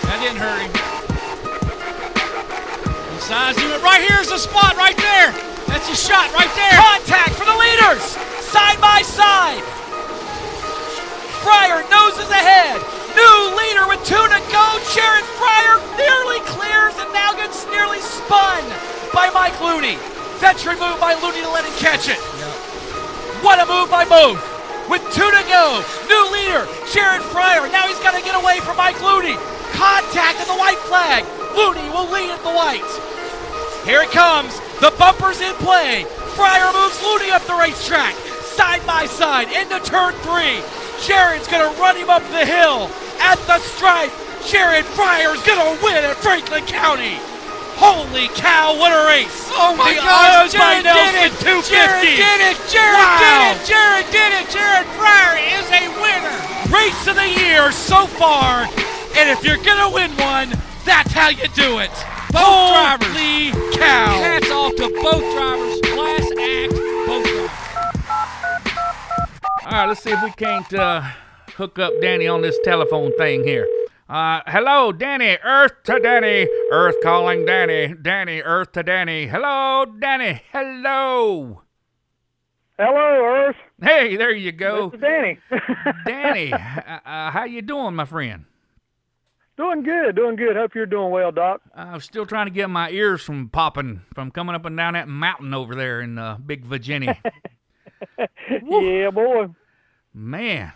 That didn't hurt him. He sized him. Right here's the spot right there. That's his shot right there. Contact for the leaders. Side by side. Fryer noses ahead. New leader with 2 to go. Jared Fryer nearly clears and now gets nearly spun by Mike Looney. Veteran move by Looney to let him catch it. Yep. What a move by both. With 2 to go, new leader, Jared Fryer. Now he's got to get away from Mike Looney. Contact at the white flag. Looney will lead at the white. Here it comes. The bumper's in play. Fryer moves Looney up the racetrack. Side by side into turn 3. Jared's going to run him up the hill. At the stripe, Jared Fryer's going to win at Franklin County. Holy cow, what a race! Oh my gosh, Jared did it! 250. Jared did it! Jared did it! Jared did it! Jared Fryer is a winner! Race of the year so far, and if you're gonna win one, that's how you do it. Both drivers. Holy cow! Hats off to both drivers. Class act, both drivers. All right, let's see if we can't hook up Danny on this telephone thing here. Hello, Danny, Earth to Danny, Earth calling Danny, Danny, Earth to Danny. Hello, Danny, hello. Hello, Earth. Hey, there you go. This is Danny. Danny, how you doing, my friend? Doing good. Hope you're doing well, Doc. I'm still trying to get my ears from popping from coming up and down that mountain over there in Big Virginia. Yeah, boy. Man,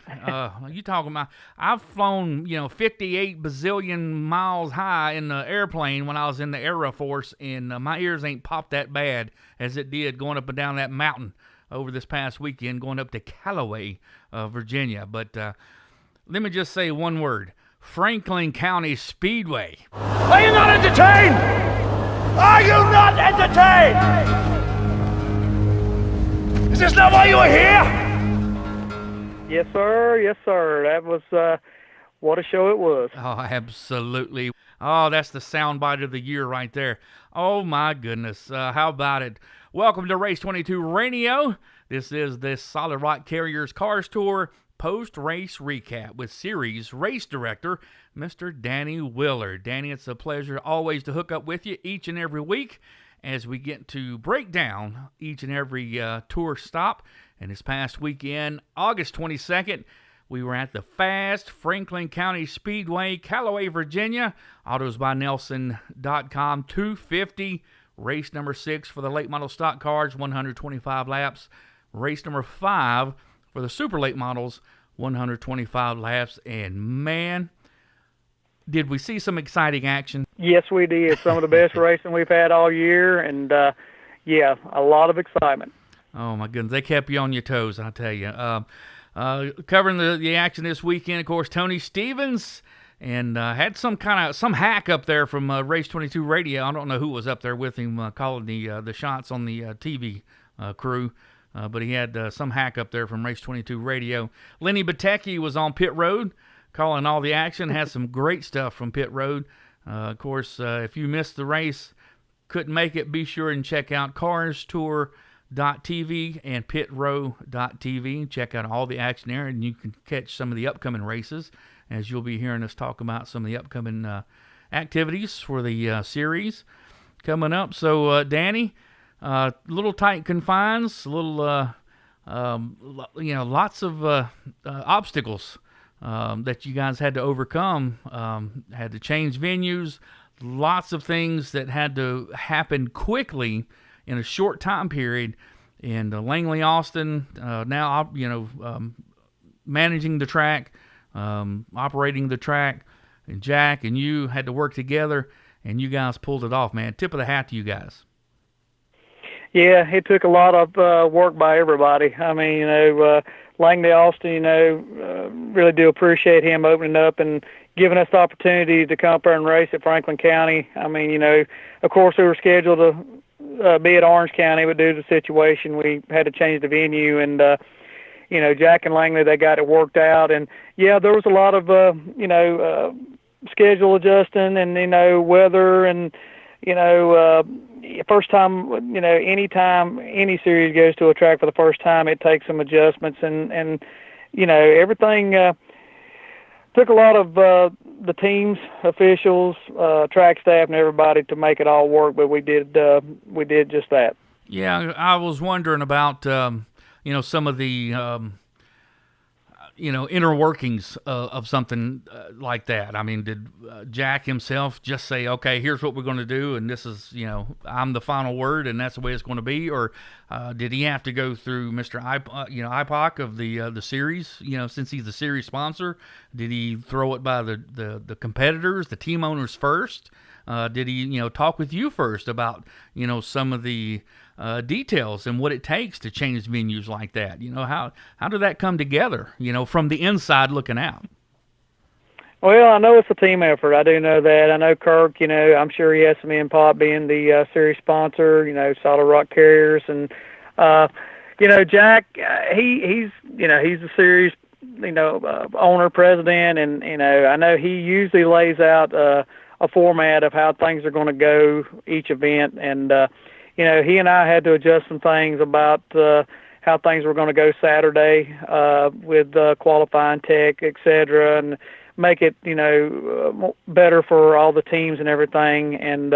you talking about, I've flown, 58 bazillion miles high in the airplane when I was in the Air Force, and my ears ain't popped that bad as it did going up and down that mountain over this past weekend, going up to Callaway, Virginia. But let me just say one word, Franklin County Speedway. Are you not entertained? Are you not entertained? Is this not why you are here? Yes, sir. That was what a show it was. Oh, absolutely. Oh, that's the soundbite of the year right there. Oh, my goodness. How about it? Welcome to Race22 Radio. This is the Solid Rock Carriers Cars Tour post-race recap with series race director, Mr. Danny Willard. Danny, it's a pleasure always to hook up with you each and every week as we get to break down each and every tour stop. And this past weekend, August 22nd, we were at the Fast Franklin County Speedway, Callaway, Virginia. AutosByNelson.com, 250. Race number 6 for the late model stock cars, 125 laps. Race number 5 for the super late models, 125 laps. And man, did we see some exciting action? Yes, we did. Some of the best racing we've had all year. And, yeah, a lot of excitement. Oh, my goodness. They kept you on your toes, I tell you. Covering the action this weekend, of course, Tony Stevens, and had some hack up there from Race22 Radio. I don't know who was up there with him calling the shots on the TV crew, but he had some hack up there from Race22 Radio. Lenny Batecki was on pit road calling all the action, had some great stuff from pit road. Of course, if you missed the race, couldn't make it, be sure and check out Cars Tour .tv and pitrow.tv. Check out all the action there, and you can catch some of the upcoming races, as you'll be hearing us talk about some of the upcoming activities for the series coming up. So, Danny, little tight confines, lots of obstacles that you guys had to overcome. Had to change venues, lots of things that had to happen quickly in a short time period, and Langley Austin now, managing the track, operating the track, and Jack and you had to work together, and you guys pulled it off, man. Tip of the hat to you guys. Yeah, it took a lot of work by everybody. I mean, Langley Austin, really do appreciate him opening up and giving us the opportunity to come up there and race at Franklin County. I mean, of course we were scheduled to be at Orange County, but due to the situation, we had to change the venue. And, Jack and Langley, they got it worked out. And, yeah, there was a lot of, schedule adjusting and, weather and, first time, anytime any series goes to a track for the first time, it takes some adjustments and everything took a lot of the teams, officials, track staff, and everybody to make it all work. But we did just that. Yeah, I was wondering about some of the inner workings of something like that. I mean, did Jack himself just say, okay, here's what we're going to do, and this is, I'm the final word, and that's the way it's going to be? Or did he have to go through Mr. IPOC of the series, since he's the series sponsor? Did he throw it by the competitors, the team owners first? Did he, talk with you first about, some of the details and what it takes to change venues like that? How did that come together, from the inside looking out? Well, I know it's a team effort. I do know that. I know Kirk, I'm sure he has some input being the series sponsor, Solid Rock Carriers. And, Jack, he's the series, owner, president. And, I know he usually lays out a format of how things are going to go each event. And, he and I had to adjust some things about how things were going to go Saturday with qualifying tech, et cetera, and make it, better for all the teams and everything. And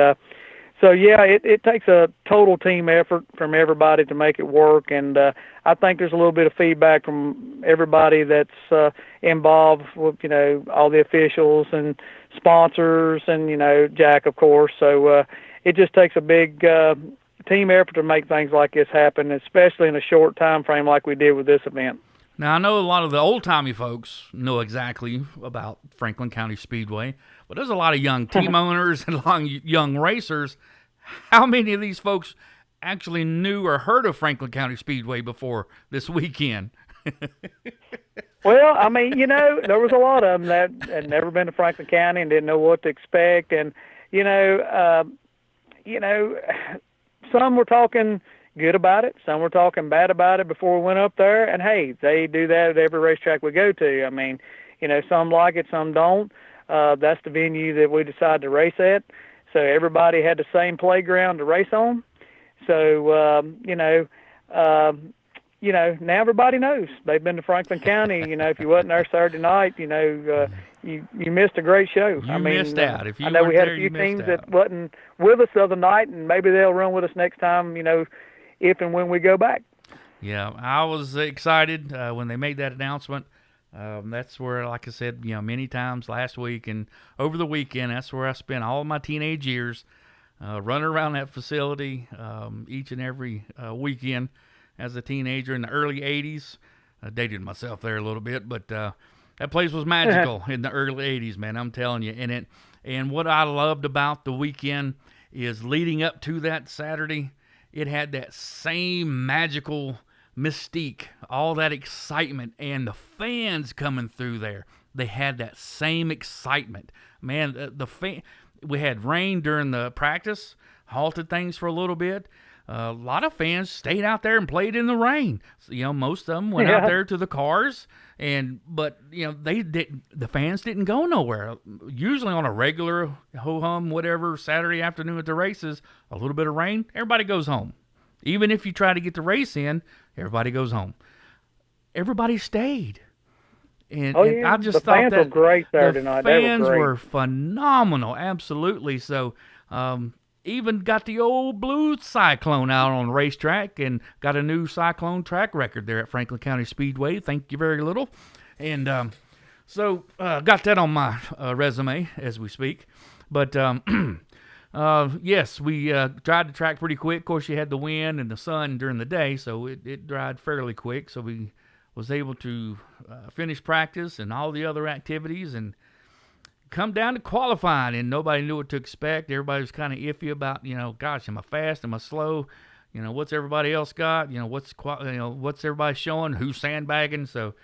so, yeah, it takes a total team effort from everybody to make it work. And I think there's a little bit of feedback from everybody that's involved with, all the officials and sponsors and, Jack, of course. So it just takes a big team effort to make things like this happen, especially in a short time frame like we did with this event. Now, I know a lot of the old-timey folks know exactly about Franklin County Speedway, but there's a lot of young team owners and a lot of young racers. How many of these folks actually knew or heard of Franklin County Speedway before this weekend? Well, I mean, there was a lot of them that had never been to Franklin County and didn't know what to expect. And, some were talking good about it. Some were talking bad about it before we went up there. And, hey, they do that at every racetrack we go to. I mean, some like it, some don't. That's the venue that we decided to race at. So everybody had the same playground to race on. So, now everybody knows. They've been to Franklin County. If you wasn't there Saturday night, you missed a great show. You missed out. If you I know we had there, a few teams that wasn't with us the other night, and maybe they'll run with us next time, if and when we go back. Yeah, I was excited when they made that announcement. That's where, like I said, many times last week and over the weekend, that's where I spent all of my teenage years running around that facility each and every weekend as a teenager in the early 80s. I dated myself there a little bit, but that place was magical in the early 80s, man, I'm telling you. And what I loved about the weekend is leading up to that Saturday, it had that same magical mystique, all that excitement, and the fans coming through there. They had that same excitement. Man, we had rain during the practice, halted things for a little bit. A lot of fans stayed out there and played in the rain. So, most of them went out there to the cars, but the fans didn't go nowhere. Usually on a regular ho-hum, whatever, Saturday afternoon at the races, a little bit of rain, everybody goes home. Even if you try to get the race in, everybody goes home. Everybody stayed. And I just thought fans were great Saturday night. The fans were phenomenal, absolutely. So, even got the old blue Cyclone out on the racetrack and got a new Cyclone track record there at Franklin County Speedway. Thank you very little. And so got that on my resume as we speak. But, yes, we dried the track pretty quick. Of course, you had the wind and the sun during the day, so it dried fairly quick. So we was able to finish practice and all the other activities and come down to qualifying, and nobody knew what to expect. Everybody was kind of iffy about, gosh, am I fast? Am I slow? What's everybody else got? What's everybody showing? Who's sandbagging? So,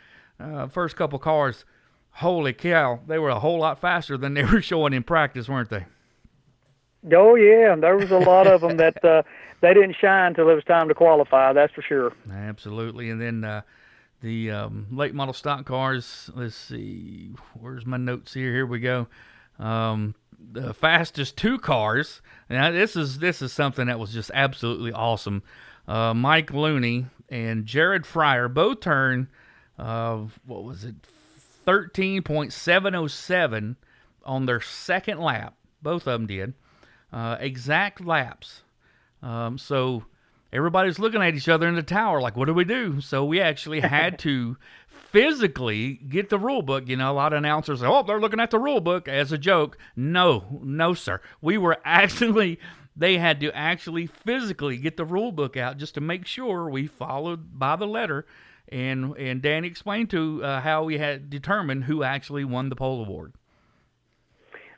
first couple cars, holy cow, they were a whole lot faster than they were showing in practice, weren't they? Oh yeah, and there was a lot of them that they didn't shine until it was time to qualify. That's for sure. Absolutely, and then late model stock cars. Let's see, where's my notes here? Here we go. The fastest 2 cars. Now this is something that was just absolutely awesome. Mike Looney and Jared Fryer both turned 13.707 on their second lap. Both of them did exact laps. So everybody's looking at each other in the tower like, what do we do? So we actually had to physically get the rule book. A lot of announcers say, oh, they're looking at the rule book as a joke. No, sir. They had to actually physically get the rule book out just to make sure we followed by the letter. And Danny explained to how we had determined who actually won the pole award.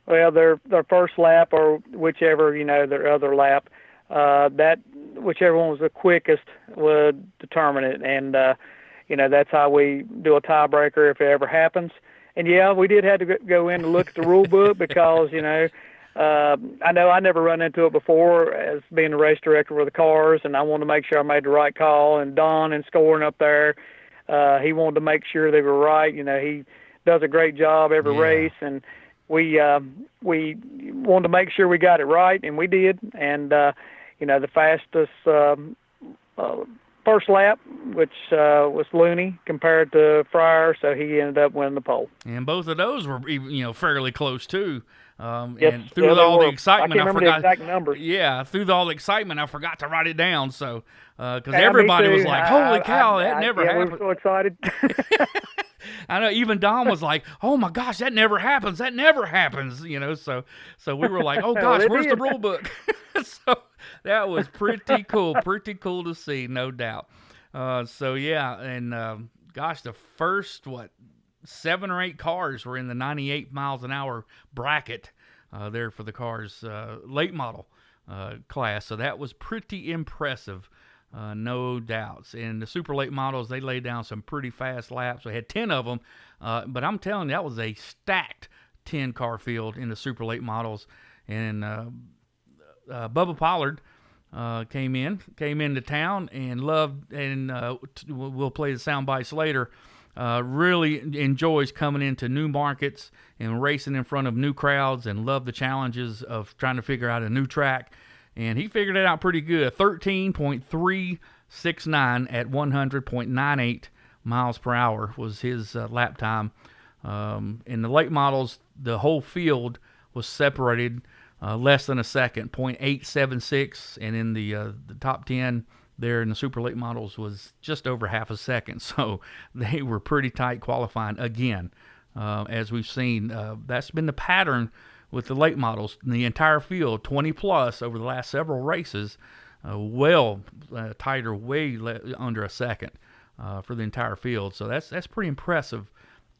Well, their first lap or whichever, their other lap, that whichever one was the quickest would determine it. And, that's how we do a tiebreaker if it ever happens. And, yeah, we did have to go in and look at the rule book because, I know I never run into it before as being the race director for the cars, and I wanted to make sure I made the right call. And Don in scoring up there, he wanted to make sure they were right. He does a great job every race, and we wanted to make sure we got it right, and we did. And the fastest first lap, which was Looney compared to Fryer, so he ended up winning the pole. And both of those were, fairly close too. Yes, and through all the excitement, I can't remember the exact numbers. Yeah, through all the excitement, I forgot to write it down. So, because everybody was like, "Holy cow, that never happened!" We were so excited. I know. Even Don was like, "Oh my gosh, that never happens! That never happens!" So we were like, "Oh gosh, where's the rule book?" So that was pretty cool. Pretty cool to see, no doubt. So yeah, and gosh, the first 7 or 8 cars were in the 98 miles an hour bracket there for the cars late model class. So that was pretty impressive, no doubts. And the super late models, they laid down some pretty fast laps. We had 10 of them, but I'm telling you, that was a stacked 10-car field in the super late models. And Bubba Pollard came into town and loved, and we'll play the sound bites later. Really enjoys coming into new markets and racing in front of new crowds, and love the challenges of trying to figure out a new track. And he figured it out pretty good. 13.369 at 100.98 miles per hour was his lap time. In the late models, the whole field was separated less than a second, 0.876, and in the top 10 there in the super late models was just over half a second. So they were pretty tight qualifying again. As we've seen, that's been the pattern with the late models in the entire field, 20 plus over the last several races, tighter, under a second for the entire field. So that's pretty impressive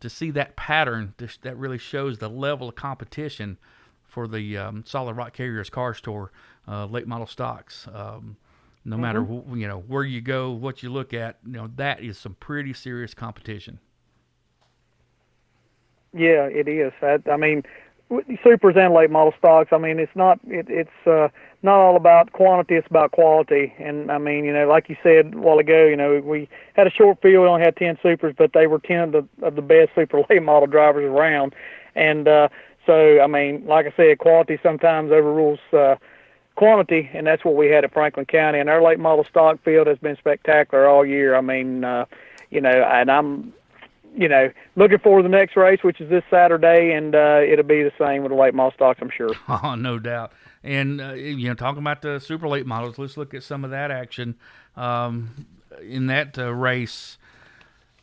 to see that pattern. That really shows the level of competition for the Solid Rock Carriers Cars Tour late model stocks. No matter where you go, what you look at, that is some pretty serious competition. Yeah, it is. I mean, supers and late model stocks. I mean, it's not not all about quantity; it's about quality. And I mean, like you said a while ago, we had a short field. We only had 10 supers, but they were 10 of the best super late model drivers around. And so, I mean, like I said, quality sometimes overrules quantity, and that's what we had at Franklin County. And our late model stock field has been spectacular all year. I mean, and I'm, looking forward to the next race, which is this Saturday, and it'll be the same with the late model stocks, I'm sure. Oh, no doubt. And, talking about the super late models, let's look at some of that action in that race.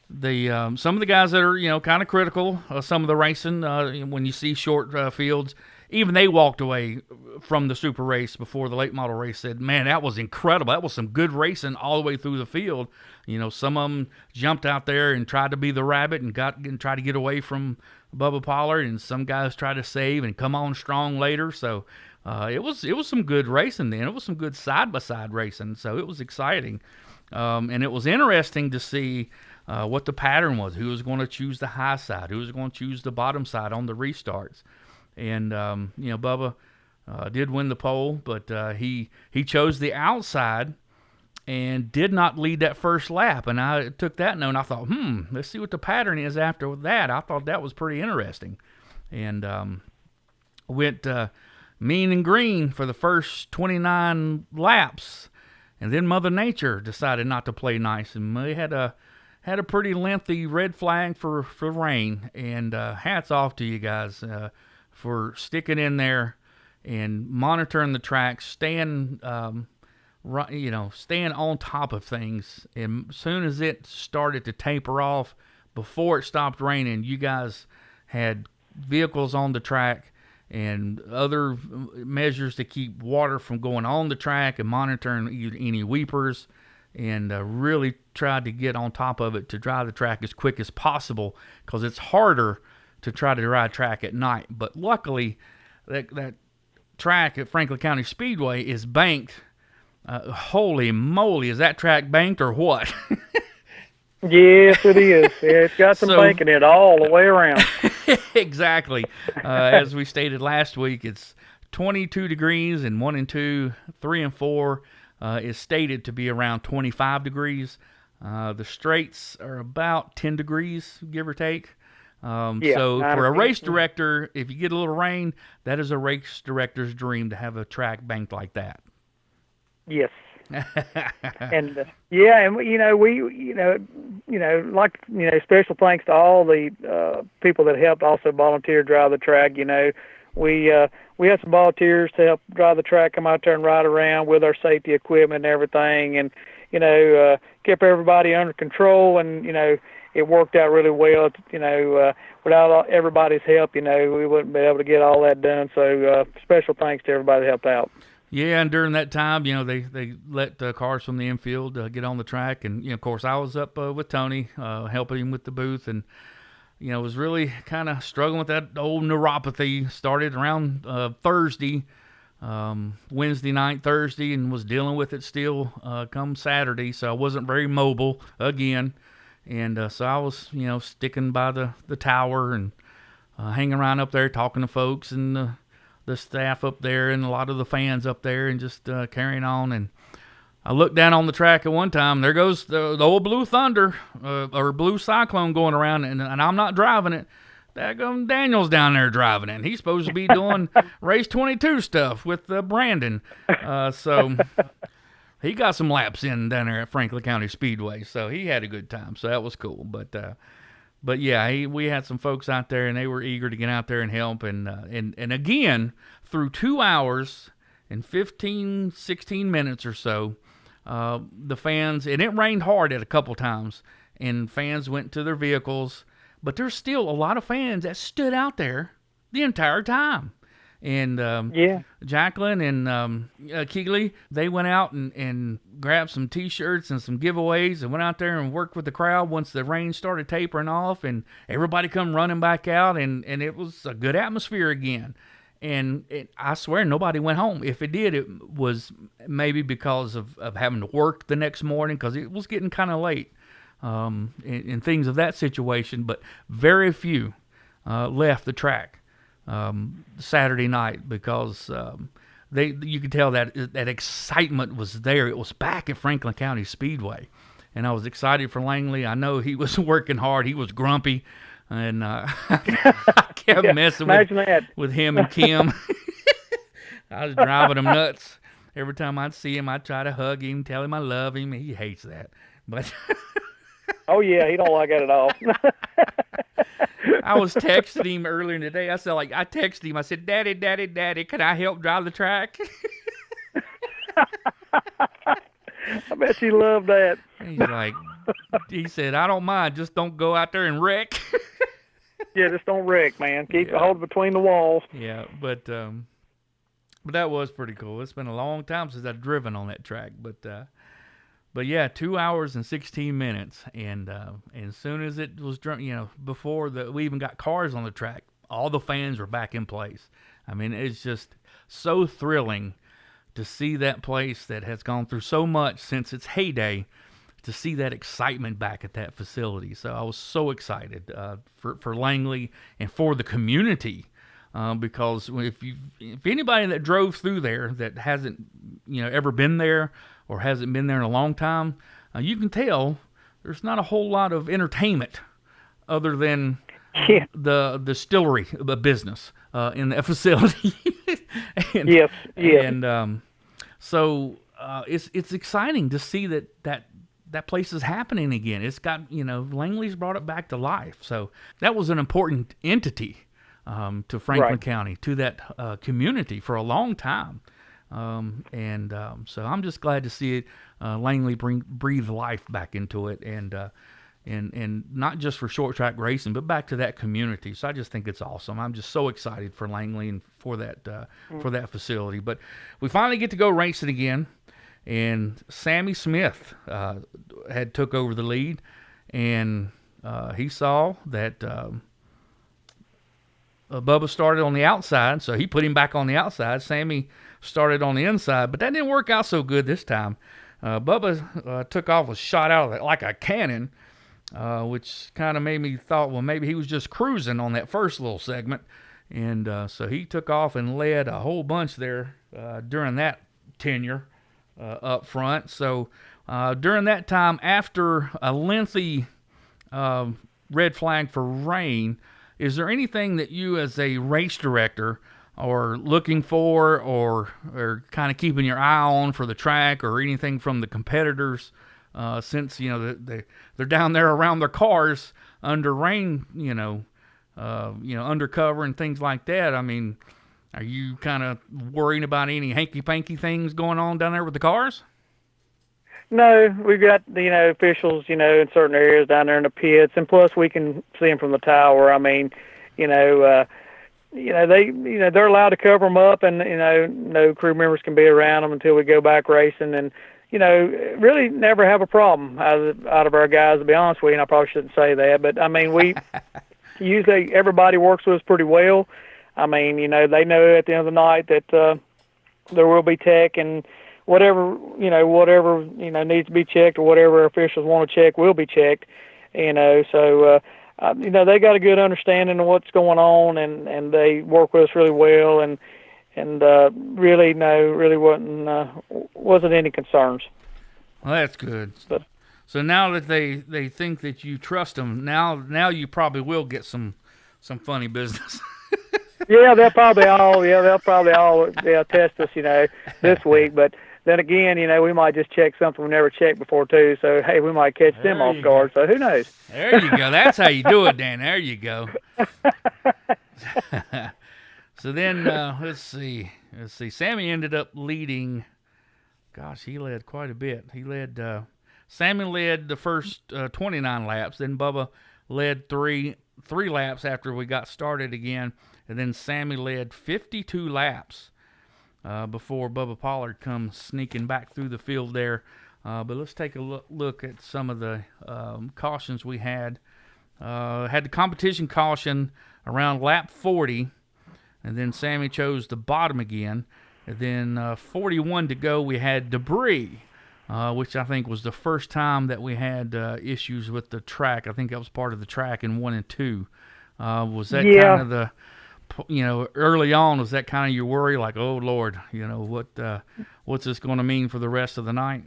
Some of the guys that are, kind of critical of some of the racing, when you see short fields, even they walked away from the super race before the late model race, said, man, that was incredible. That was some good racing all the way through the field. Some of them jumped out there and tried to be the rabbit and tried to get away from Bubba Pollard, and some guys tried to save and come on strong later. So it was some good racing then. It was some good side-by-side racing, so it was exciting. And it was interesting to see what the pattern was, who was going to choose the high side, who was going to choose the bottom side on the restarts. And, Bubba did win the pole, but he chose the outside and did not lead that first lap. And I took that note and I thought, let's see what the pattern is after that. I thought that was pretty interesting. And went mean and green for the first 29 laps. And then Mother Nature decided not to play nice. And we had a pretty lengthy red flag for rain. And hats off to you guys for sticking in there and monitoring the track, staying on top of things. And as soon as it started to taper off, before it stopped raining, you guys had vehicles on the track and other measures to keep water from going on the track and monitoring any weepers, and really tried to get on top of it to dry the track as quick as possible, because it's harder to try to dry track at night. But luckily, that track at Franklin County Speedway is banked. Holy moly, is that track banked or what? Yes, it is. Yeah, it's got some banking in it all the way around. Exactly. As we stated last week, it's 22 degrees in 1 and 2, 3 and 4 is stated to be around 25 degrees. The straights are about 10 degrees, give or take. So for a race director, if you get a little rain, that is a race director's dream to have a track banked like that. Yes. And special thanks to all the people that helped also volunteer drive the track. We had some volunteers to help drive the track, come out there and ride around with our safety equipment and everything, and kept everybody under control, and it worked out really well. Without everybody's help, we wouldn't be able to get all that done. So special thanks to everybody that helped out. Yeah, and during that time, they let cars from the infield get on the track, and of course I was up with Tony, helping him with the booth, and was really kind of struggling with that old neuropathy. Started around Thursday, Wednesday night, Thursday, and was dealing with it still come Saturday. So I wasn't very mobile again, and so I was sticking by the tower and hanging around up there talking to folks and the staff up there and a lot of the fans up there, and just carrying on. And I looked down on the track at one time. There goes the old Blue Thunder or Blue Cyclone going around, and I'm not driving it. Daniel's down there driving it. And he's supposed to be doing Race22 stuff with Brandon. So he got some laps in down there at Franklin County Speedway. So he had a good time. So that was cool. But yeah, we had some folks out there, and they were eager to get out there and help. And again, through 2 hours and 15, 16 minutes or so, the fans, and it rained hard at a couple times, and fans went to their vehicles. But there's still a lot of fans that stood out there the entire time. And Jacqueline and Keeley, they went out and grabbed some T-shirts and some giveaways and went out there and worked with the crowd once the rain started tapering off, and everybody come running back out, and it was a good atmosphere again. And I swear nobody went home. If it did, it was maybe because of having to work the next morning, because it was getting kind of late and things of that situation. But very few left the track Saturday night, because you could tell that excitement was there. It was back at Franklin County Speedway, and I was excited for Langley. I know he was working hard. He was grumpy, and I kept messing with him and Kim. I was driving him nuts. Every time I'd see him, I'd try to hug him, tell him I love him. He hates that, but oh yeah, he don't like that at all. I was texting him earlier today. I texted him. I said, Daddy, can I help drive the track? I bet you love that. He said, I don't mind. Just don't go out there and wreck. Yeah, just don't wreck, man. Keep the hold between the walls. Yeah, but that was pretty cool. It's been a long time since I've driven on that track, But yeah, 2 hours and 16 minutes, and as soon as it was, before we even got cars on the track, all the fans were back in place. I mean, it's just so thrilling to see that place that has gone through so much since its heyday, to see that excitement back at that facility. So I was so excited for Langley and for the community, because if anybody that drove through there that hasn't ever been there, or hasn't been there in a long time, you can tell there's not a whole lot of entertainment other than the distillery business in that facility. And, yes. And so it's exciting to see that place is happening again. It's got, Langley's brought it back to life. So that was an important entity to Franklin County, to that community for a long time. So I'm just glad to see it, Langley breathe life back into it, and not just for short track racing, but back to that community. So I just think it's awesome. I'm just so excited for Langley and for that facility. But we finally get to go racing again, and Sammy Smith had took over the lead, and he saw that Bubba started on the outside, so he put him back on the outside. Sammy started on the inside, but that didn't work out so good this time. Bubba took off, was shot out of it like a cannon, which kind of made me thought, well, maybe he was just cruising on that first little segment. And so he took off and led a whole bunch there during that tenure up front. So during that time, after a lengthy red flag for rain, is there anything that you as a race director are looking for or kind of keeping your eye on for the track, or anything from the competitors, since they're down there around their cars under rain, undercover and things like that? I mean, are you kind of worrying about any hanky-panky things going on down there with the cars? No, we've got officials in certain areas down there in the pits, and plus we can see them from the tower. I mean, they're allowed to cover them up, and no crew members can be around them until we go back racing, and really never have a problem out of our guys, to be honest with you. And I probably shouldn't say that, but I mean, we usually everybody works with us pretty well. I mean, they know at the end of the night that there will be tech, and whatever needs to be checked, or whatever officials want to check will be checked. So they got a good understanding of what's going on, and they work with us really well, and really wasn't any concerns. Well, that's good. But, so now that they think that you trust them, now you probably will get some funny business. Yeah, they'll probably all test us, this week. But then again, we might just check something we never checked before too. So hey, we might catch them off guard. So who knows? There you go. That's how you do it, Dan. There you go. So then let's see. Sammy ended up leading. Gosh, he led quite a bit. Sammy led the first 29 laps. Then Bubba led three laps after we got started again. And then Sammy led 52 laps before Bubba Pollard comes sneaking back through the field there. But let's take a look at some of the cautions we had. Had the competition caution around lap 40, and then Sammy chose the bottom again. And then 41 to go, we had debris, which I think was the first time that we had issues with the track. I think that was part of the track in 1 and 2. Was that kind of the... early on, was that kind of your worry, like, oh Lord, what's this going to mean for the rest of the night?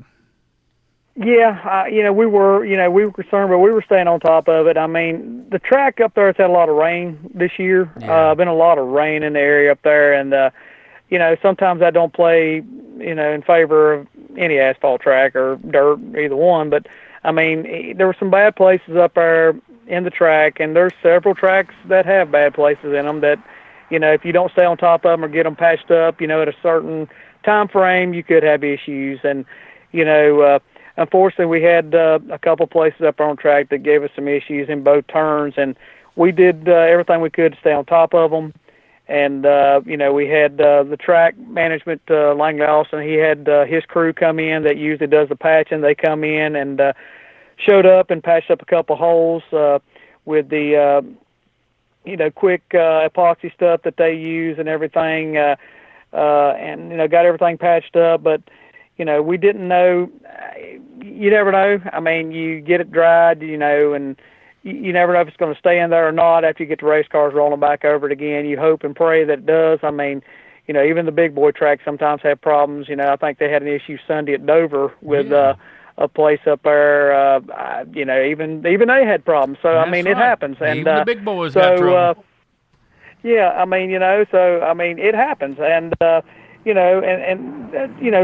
Yeah, we were concerned, but we were staying on top of it. I mean, the track up there has had a lot of rain this year. Yeah. Been a lot of rain in the area up there, and sometimes I don't play, in favor of any asphalt track or dirt, either one. But I mean, there were some bad places up there in the track, and there's several tracks that have bad places in them that, if you don't stay on top of them or get them patched up, at a certain time frame, you could have issues. And, unfortunately, we had a couple places up on track that gave us some issues in both turns, and we did everything we could to stay on top of them. And, we had the track management, Langley Austin, he had his crew come in that usually does the patching. They come in and showed up and patched up a couple holes with the, quick epoxy stuff that they use and everything, and, got everything patched up. But, we didn't know. You never know. I mean, you get it dried, and you never know if it's going to stay in there or not after you get the race cars rolling back over it again. You hope and pray that it does. I mean, even the big boy tracks sometimes have problems. I think they had an issue Sunday at Dover with a place up there. Even they had problems. So That's I mean, right. it happens. And even the big boys got trouble. Yeah, I mean, it happens. And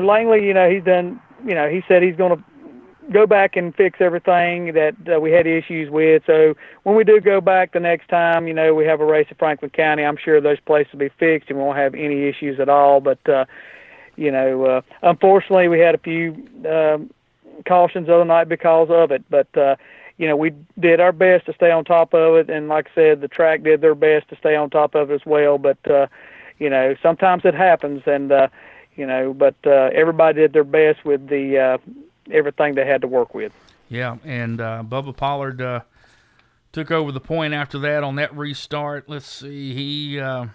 Langley, he's done. He said he's going to go back and fix everything that we had issues with. So when we do go back the next time, we have a race at Franklin County, I'm sure those places will be fixed and we won't have any issues at all. But, unfortunately we had a few cautions the other night because of it. But, we did our best to stay on top of it. And like I said, the track did their best to stay on top of it as well. But, sometimes it happens and, but everybody did their best with the everything they had to work with. Yeah, and Bubba Pollard took over the point after that on that restart. Let's see, I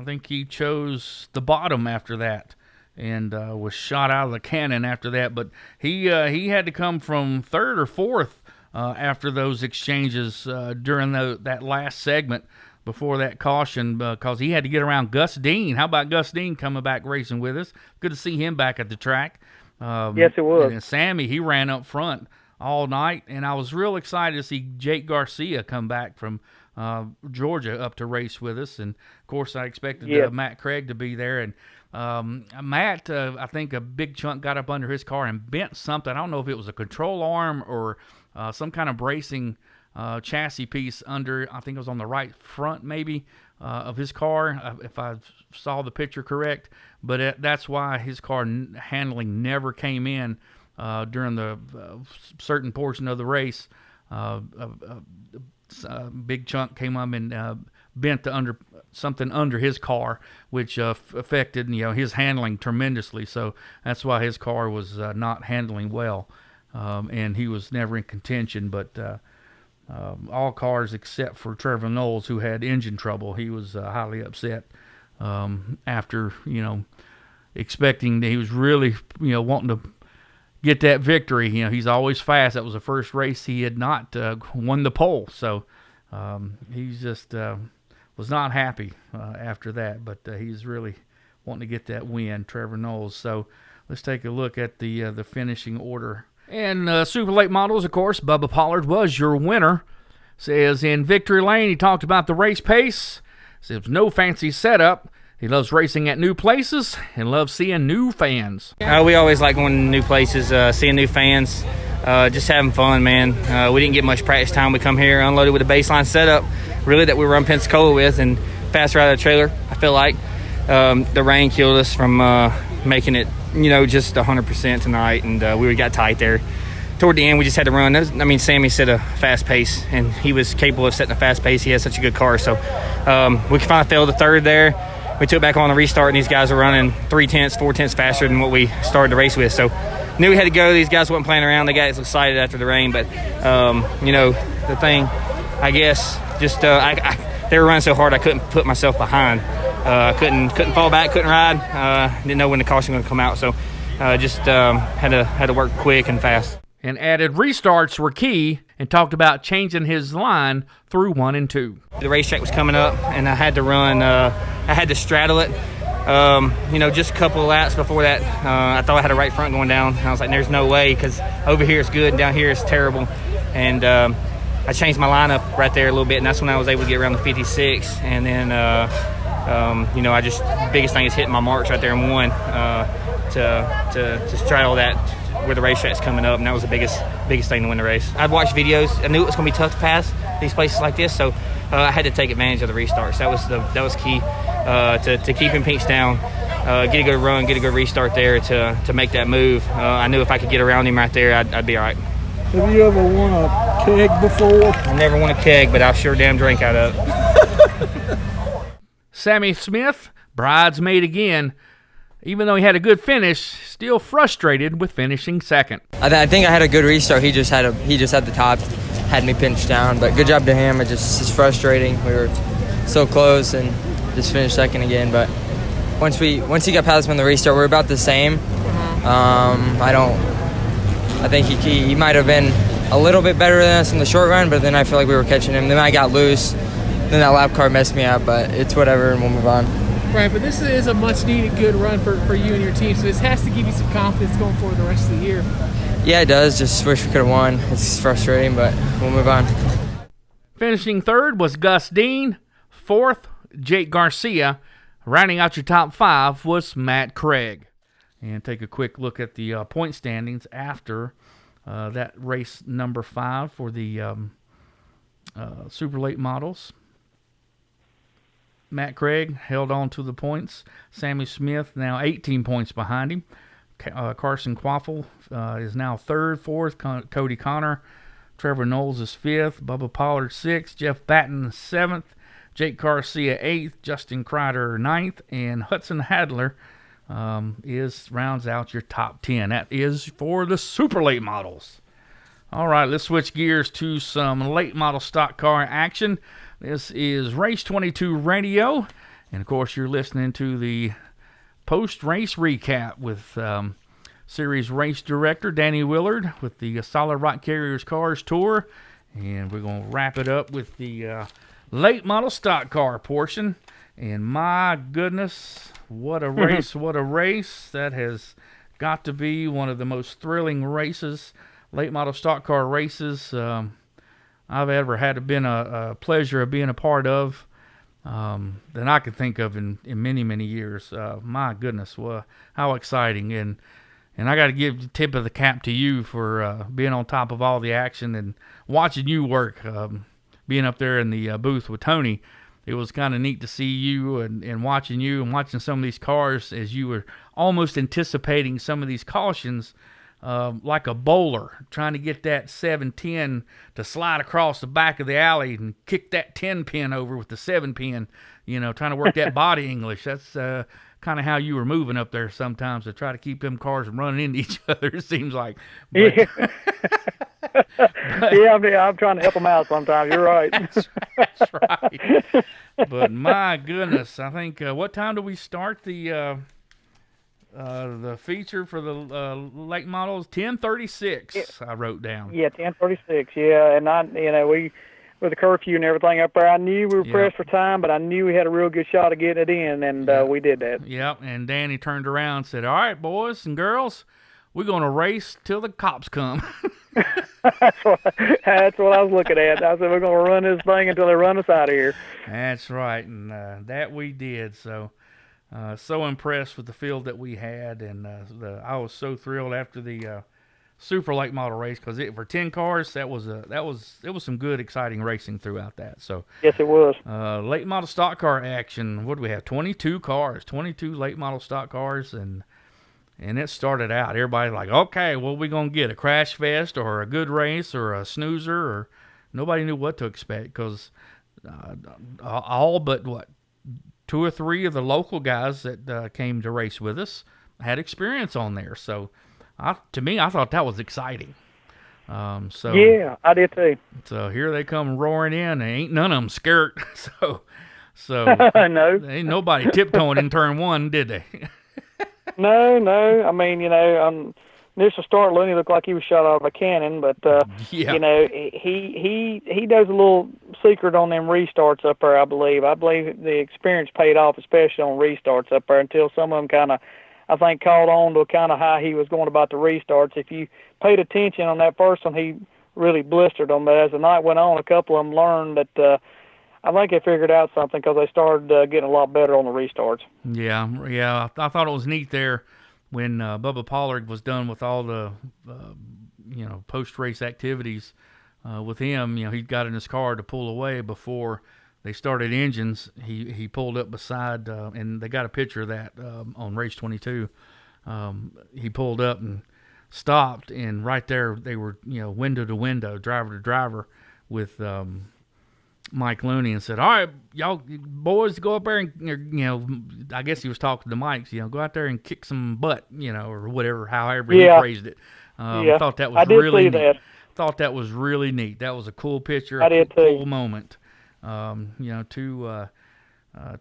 think he chose the bottom after that and was shot out of the cannon after that. But he had to come from third or fourth after those exchanges during that last segment before that caution because he had to get around Gus Dean. How about Gus Dean coming back racing with us? Good to see him back at the track. Yes, it was. And Sammy, he ran up front all night, and I was real excited to see Jake Garcia come back from Georgia up to race with us. And, of course, I expected Matt Craig to be there. And Matt, I think a big chunk got up under his car and bent something. I don't know if it was a control arm or some kind of bracing chassis piece under, I think it was on the right front maybe, of his car, if I saw the picture correct. But that's why his car handling never came in during the certain portion of the race. Big chunk came up and bent something under his car, which affected his handling tremendously. So that's why his car was not handling well, and he was never in contention. But all cars except for Trevor Knowles, who had engine trouble. He was highly upset after, expecting that he was really, wanting to get that victory. He's always fast. That was the first race he had not won the pole. So he's just was not happy after that, but he's really wanting to get that win, Trevor Knowles. So let's take a look at the finishing order. And Super Late Models, of course, Bubba Pollard was your winner. Says in Victory Lane, he talked about the race pace. Says no fancy setup. He loves racing at new places and loves seeing new fans. We always like going to new places, seeing new fans, just having fun, man. We didn't get much practice time. We come here, unloaded with a baseline setup, really, that we run Pensacola with, and faster out of the trailer, I feel like. The rain killed us from making it, just 100% tonight, and we got tight there. Toward the end, we just had to run. Sammy set a fast pace, and he was capable of setting a fast pace. He has such a good car. So we finally failed the third there. We took back on the restart, and these guys were running 3/10, 4/10 faster than what we started the race with. So knew we had to go. These guys wasn't playing around. They got excited after the rain. But, the thing, I guess, just they were running so hard I couldn't put myself behind. Couldn't fall back, couldn't ride. Didn't know when the caution was going to come out. So just had to work quick and fast. And added restarts were key and talked about changing his line through 1 and 2. The racetrack was coming up, and I had to run. I had to straddle it. Just a couple of laps before that, I thought I had a right front going down. And I was like, there's no way, because over here it's good and down here it's terrible. And I changed my lineup right there a little bit, and that's when I was able to get around the 56. And then, biggest thing is hitting my marks right there in 1 to straddle that where the racetrack's coming up, and that was the biggest thing to win the race. I'd watched videos. I knew it was going to be tough to pass these places like this, so I had to take advantage of the restarts. That was key to keeping Pinks down, get a good run, get a good restart there to make that move. I knew if I could get around him right there, I'd be all right. Have you ever won a keg before? I never won a keg, but I sure damn drank out of it. Sammy Smith, bridesmaid again. Even though he had a good finish, still frustrated with finishing second. I think I had a good restart. He just had the top, had me pinched down. But good job to him. It's frustrating. We were so close and just finished second again. But once he got past me on the restart, we were about the same. I think he might have been a little bit better than us in the short run, but then I feel like we were catching him. Then I got loose. Then that lap car messed me up, but it's whatever, and we'll move on. Right, but this is a much-needed good run for you and your team, so this has to give you some confidence going forward the rest of the year. Yeah, it does. Just wish we could have won. It's frustrating, but we'll move on. Finishing third was Gus Dean. Fourth, Jake Garcia. Rounding out your top 5 was Matt Craig. And take a quick look at the point standings after that race number 5 for the super late models. Matt Craig held on to the points. Sammy Smith now 18 points behind him. Carson Quaffle is now third. Fourth, Cody Connor. Trevor Knowles is fifth. Bubba Pollard sixth. Jeff Batten seventh. Jake Garcia eighth. Justin Kreider ninth. And Hudson Hadler rounds out your top 10. That is for the super late models. All right, let's switch gears to some late model stock car action. This is Race 22 Radio, and of course you're listening to the post-race recap with series race director Danny Willard with the Solid Rock Carriers Cars Tour, and we're going to wrap it up with the late model stock car portion. And my goodness, what a race, what a race. That has got to be one of the most thrilling races, late model stock car races I've ever had been a pleasure of being a part of than I could think of in many, many years. My goodness, how exciting. And I got to give the tip of the cap to you for being on top of all the action and watching you work, being up there in the booth with Tony. It was kind of neat to see you and watching you and watching some of these cars as you were almost anticipating some of these cautions, like a bowler trying to get that 7-10 to slide across the back of the alley and kick that 10 pin over with the 7 pin, trying to work that body English. That's kind of how you were moving up there sometimes to try to keep them cars from running into each other, it seems like. But, I'm trying to help them out sometimes. You're right. That's right. But my goodness, I think, what time do we start the feature for the late models? 10:36. I wrote down. Yeah, 10:36. Yeah, and we with the curfew and everything up there, I knew we were pressed for time, but I knew we had a real good shot of getting it in, and we did that. Yep. And Danny turned around and said, "All right, boys and girls, we're going to race till the cops come." That's what I was looking at. I said, we're going to run this thing until they run us out of here. That's right, and that we did. So impressed with the field that we had, and I was so thrilled after the super late model race because for 10 cars, it was some good, exciting racing throughout that. So yes, it was. Late model stock car action. What do we have? 22 cars, 22 late model stock cars, and it started out. Everybody like, okay, what are we gonna get? A crash fest or a good race or a snoozer? Or nobody knew what to expect because all but 2 or 3 of the local guys that came to race with us had experience on there. So, to me, I thought that was exciting. Yeah, I did too. So here they come roaring in. They ain't none of them scared. So no, ain't nobody tiptoeing in turn 1, did they? No. I mean, initial start, Looney looked like he was shot out of a cannon, but he does a little secret on them restarts up there. I believe the experience paid off, especially on restarts up there. Until some of them kind of, I think, caught on to kind of how he was going about the restarts. If you paid attention on that first one, he really blistered them. But as the night went on, a couple of them learned that. I think they figured out something because they started getting a lot better on the restarts. Yeah. I thought it was neat there when Bubba Pollard was done with all the, post-race activities with him. He got in his car to pull away before they started engines. He pulled up beside, and they got a picture of that on Race 22. He pulled up and stopped, and right there they were, window to window, driver to driver with Mike Looney, and said, "All right, y'all boys, go up there and I guess he was talking to Mike's, go out there and kick some butt, or whatever, however he phrased it." I thought that was really neat. That. Thought that was really neat. That was a cool picture. I did cool moment.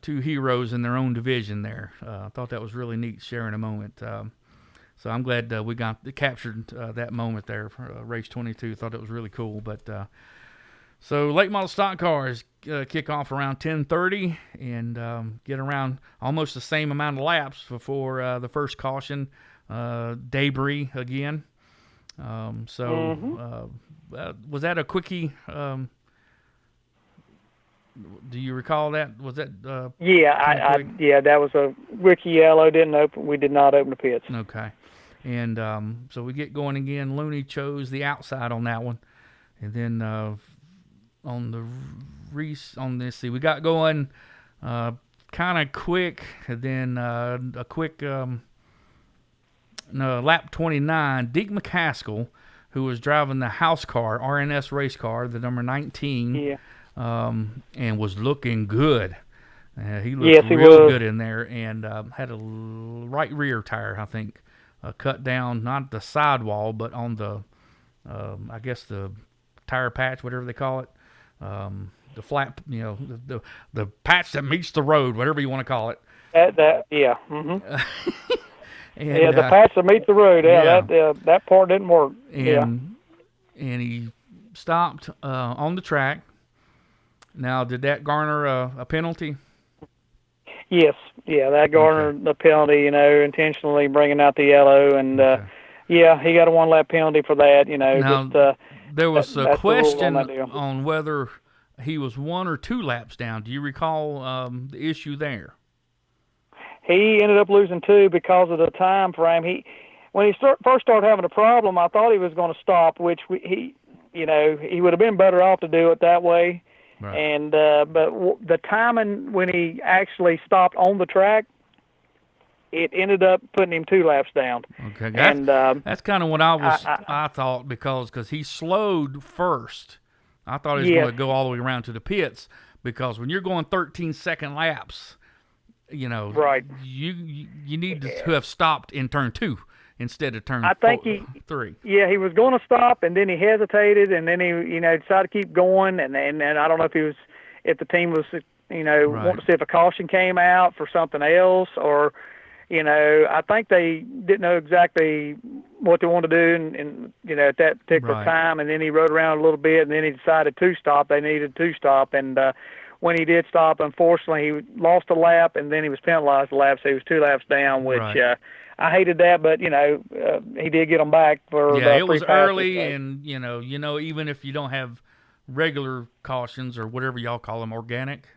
Two heroes in their own division there. I thought that was really neat, sharing a moment. So I'm glad we captured that moment there for Race 22. Thought it was really cool, but. So late model stock cars kick off around 10:30 and get around almost the same amount of laps before the first caution, debris again. Was that a quickie? Do you recall that? Was that? Yeah, that was a wiki yellow. We did not open the pits. Okay, and so we get going again. Looney chose the outside on that one, and then on the this, we got going kind of quick, and then a quick lap 29. Deke McCaskill, who was driving the house car, RNS race car, the number 19. Yeah. And was looking good. He looked real good in there, and had a right rear tire, I think, cut down, not the sidewall, but on the, I guess the tire patch, whatever they call it, the flat, the patch that meets the road, whatever you want to call it. Yeah. Mm-hmm. And, the patch that meets the road. That part didn't work. And he stopped on the track. Now, did that garner a penalty? Yes. Yeah, that garnered the penalty, intentionally bringing out the yellow. And, he got a one-lap penalty for that, Now, there was a question on whether he was 1 or 2 laps down. Do you recall the issue there? He ended up losing 2 because of the time frame. When he first started having a problem, I thought he was going to stop, which he would have been better off to do it that way. Right. And but the timing when he actually stopped on the track, it ended up putting him 2 laps down. Okay, that's kind of what I thought because he slowed first. I thought he was going to go all the way around to the pits because when you're going 13-second laps, right, you need to have stopped in turn 2 instead of turn 3. Yeah, he was going to stop, and then he hesitated, and then he, decided to keep going, and I don't know if the team was, wanting to see if a caution came out for something else, or, I think they didn't know exactly what they wanted to do, and at that particular time, and then he rode around a little bit, and then he decided to stop. They needed to stop, and when he did stop, unfortunately, he lost a lap, and then he was penalized a lap, so he was 2 laps down, which I hated that, but he did get them back for. Yeah, it was early, and even if you don't have regular cautions or whatever y'all call them, organic,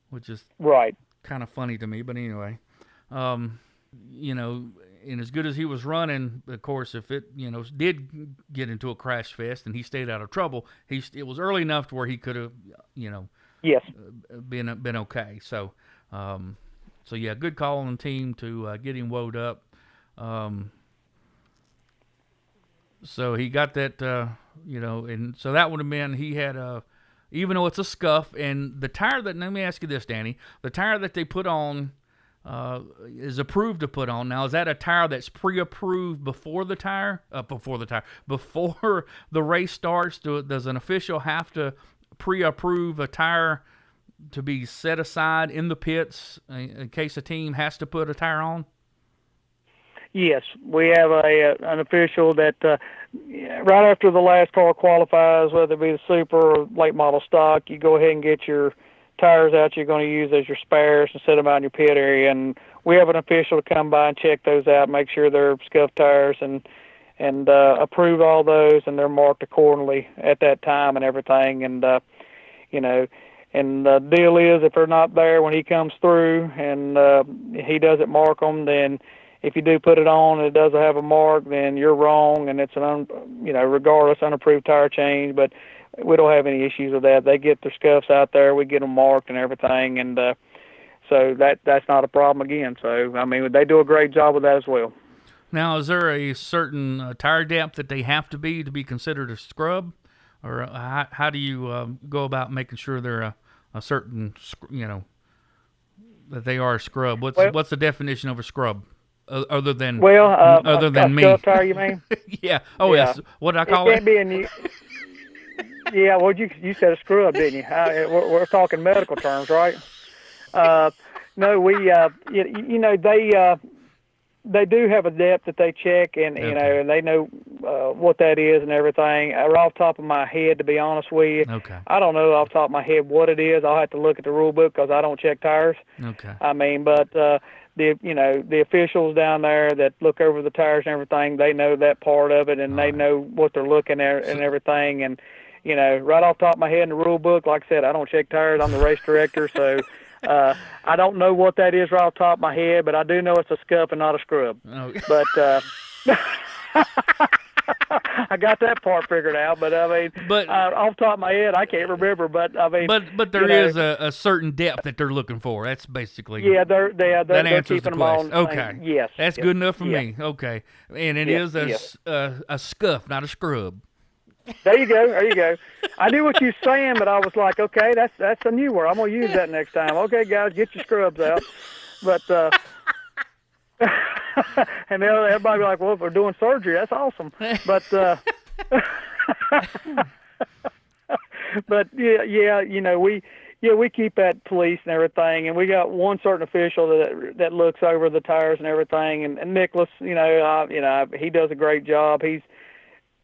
which is kind of funny to me, but anyway, and as good as he was running, of course, if it did get into a crash fest and he stayed out of trouble, it was early enough to where he could have been okay. So. So, yeah, good call on the team to get him woed up. So he got that, and so that would have been he had even though it's a scuff, and the tire that, let me ask you this, Danny, the tire that they put on is approved to put on. Now, is that a tire that's pre-approved before the race starts? Does an official have to pre-approve a tire to be set aside in the pits in case a team has to put a tire on? Yes, we have an official that right after the last car qualifies, whether it be the super or late model stock, you go ahead and get your tires out you're going to use as your spares and set them out in your pit area. And we have an official to come by and check those out, make sure they're scuffed tires, and approve all those, and they're marked accordingly at that time and everything. And And the deal is, if they're not there when he comes through and he doesn't mark them, then if you do put it on and it doesn't have a mark, then you're wrong, and it's regardless, unapproved tire change. But we don't have any issues with that. They get their scuffs out there, we get them marked and everything, and so that's not a problem again. So they do a great job with that as well. Now, is there a certain tire depth that they have to be considered a scrub, or how do you go about making sure they're a certain, that they are a scrub? What's the definition of a scrub, other than me? Scuff tire, you mean? Yeah. Oh, yeah. Yes. What did I call it? Can't be in. Yeah. Well, you said a scrub, didn't you? We're talking medical terms, right? No, we. They. they do have a depth that they check, and you know, and they know what that is and everything. Right off the top of my head, to be honest with you, I don't know off the top of my head what it is. I'll have to look at the rule book because I don't check tires. I mean, but the officials down there that look over the tires and everything, they know that part of it, and they know what they're looking at and everything. And you know, right off the top of my head in the rule book, like I said, I don't check tires. I'm the race director, so. I don't know what that is right off the top of my head, but I do know it's a scuff and not a scrub. But I got that part figured out. But I mean, off the top of my head, I can't remember. But I mean, but there is a certain depth that they're looking for. That's basically they're answers keeping the them on. question. Okay, yes, that's good enough for me. Okay, and it is a scuff, not a scrub. There you go. There you go. I knew what you were saying, but I was like, okay, that's a new word. I'm gonna use that next time. Okay, guys, get your scrubs out. But and then everybody be like, well, if we're doing surgery, that's awesome. But but yeah, you know, we keep that police and everything, and we got one certain official that looks over the tires and everything, and Nicholas, he does a great job. He's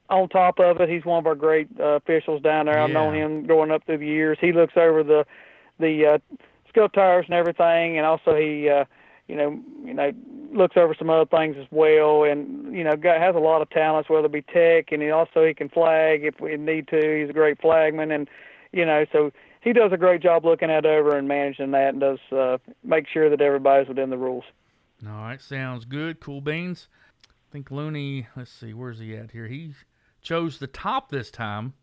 on top of it. He's one of our great officials down there. I've known him growing up through the years. He looks over the scuff tires and everything, and also he looks over some other things as well. And has a lot of talents, whether it be tech, and he can flag if we need to. He's a great flagman, and so he does a great job looking at over and managing that, and does make sure that everybody's within the rules. All right, sounds good. Cool beans. I think Looney. Let's see, where's he at here? He chose the top this time,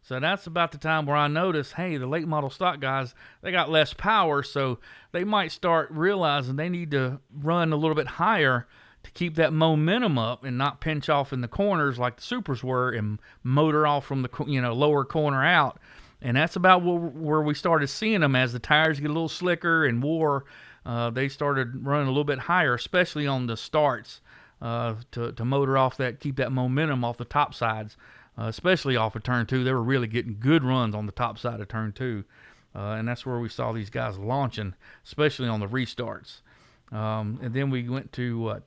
so that's about the time where I noticed, hey, the late model stock guys, they got less power, so they might start realizing they need to run a little bit higher to keep that momentum up and not pinch off in the corners like the supers were and motor off from the lower corner out. And that's about where we started seeing them as the tires get a little slicker and wore. They started running a little bit higher, especially on the starts. To motor off keep that momentum off the top sides, especially off of turn 2. They were really getting good runs on the top side of turn 2, and that's where we saw these guys launching, especially on the restarts. And then we went to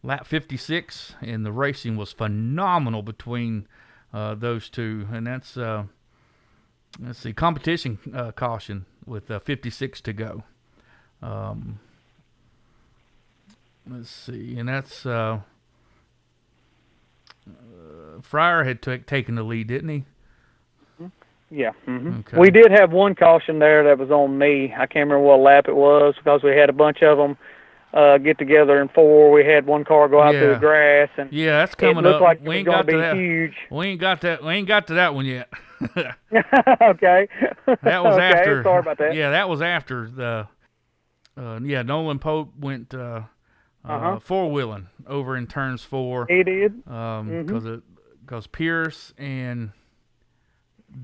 lap 56, and the racing was phenomenal between those two. And that's let's see, competition caution with 56 to go. Let's see, and that's Fryer had taken the lead, didn't he? Yeah. Okay. We did have one caution there that was on me. I can't remember what lap it was because we had a bunch of them get together in 4. We had one car go out through the grass, and that's coming it looked up. like We it ain't was got going to to that. be huge. We ain't got to that one yet. Okay. That was okay. after. Sorry about that. Yeah, that was after the. Nolan Pope went 4-wheeling over in turns 4. He did. Because Pierce and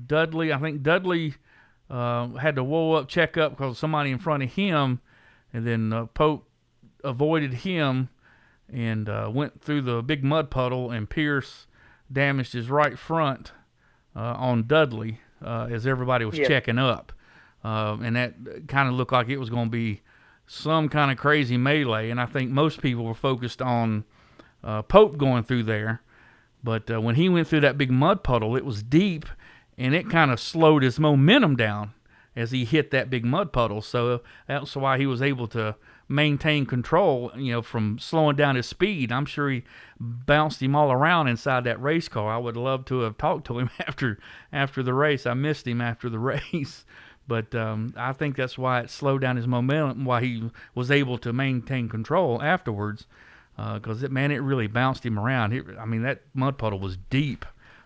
Dudley, I think Dudley had to whoa up, check up because somebody in front of him, and then Pope avoided him and went through the big mud puddle, and Pierce damaged his right front on Dudley as everybody was checking up. And that kind of looked like it was going to be some kind of crazy melee, and I think most people were focused on Pope going through there. But when he went through that big mud puddle, it was deep, and it kind of slowed his momentum down as he hit that big mud puddle. So that's why he was able to maintain control, from slowing down his speed. I'm sure he bounced him all around inside that race car. I would love to have talked to him after the race. I missed him after the race. But I think that's why it slowed down his momentum, why he was able to maintain control afterwards. Because, it really bounced him around. That mud puddle was deep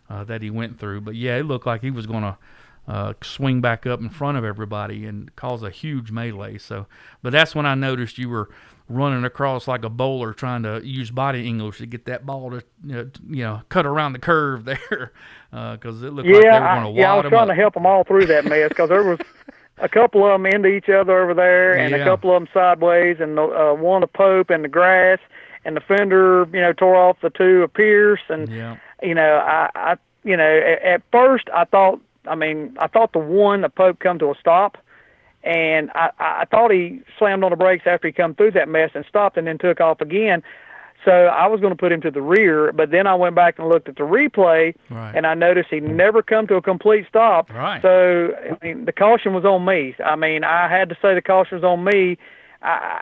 that he went through. But, yeah, it looked like he was going to swing back up in front of everybody and cause a huge melee. But that's when I noticed you were running across like a bowler trying to use body English to get that ball to, cut around the curve there. Because it looked like they were going to wad him up. I was trying to help them all through that mess because there was a couple of them into each other over there and a couple of them sideways, and one of Pope and the grass, and the fender, tore off the 2 of Pierce. And, I at first I thought the one that Pope come to a stop, and I thought he slammed on the brakes after he come through that mess and stopped and then took off again. So I was going to put him to the rear, but then I went back and looked at the replay, and I noticed he never come to a complete stop. Right. So, I mean, the caution was on me. I mean, I had to say the caution was on me.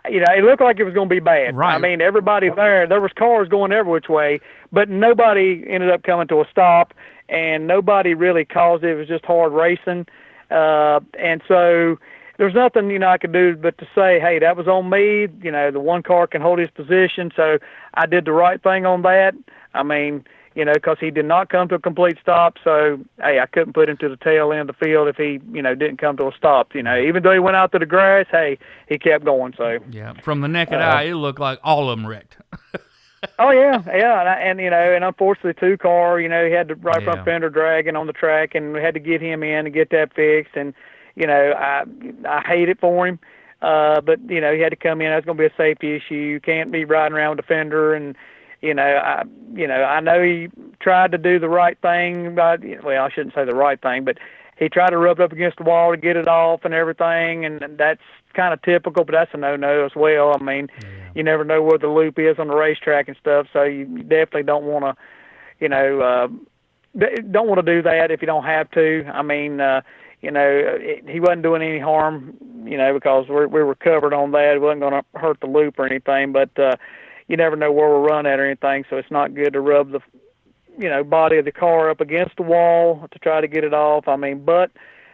It looked like it was going to be bad. Right. I mean, everybody there was cars going every which way, but nobody ended up coming to a stop, and nobody really caused it. It was just hard racing. And so there's nothing, I could do but to say, hey, that was on me. The one car can hold his position, so I did the right thing on that. I mean, because he did not come to a complete stop, so, hey, I couldn't put him to the tail end of the field if he, didn't come to a stop. Even though he went out to the grass, hey, he kept going, so. Yeah, from the naked eye, it looked like all of them wrecked. Oh, yeah, and unfortunately, 2-car, he had the right front fender dragging on the track, and we had to get him in and get that fixed, and, I hate it for him, but, he had to come in. That's going to be a safety issue. You can't be riding around with a fender, and, I know he tried to do the right thing, but, well, I shouldn't say the right thing, but he tried to rub it up against the wall to get it off and everything, and that's kind of typical, but that's a no-no as well. I mean, you never know where the loop is on the racetrack and stuff, so you definitely don't want to, don't want to do that if you don't have to. I mean, he wasn't doing any harm, because we were covered on that. It wasn't going to hurt the loop or anything, but you never know where we'll run at or anything, so it's not good to rub the, body of the car up against the wall to try to get it off. I mean, but,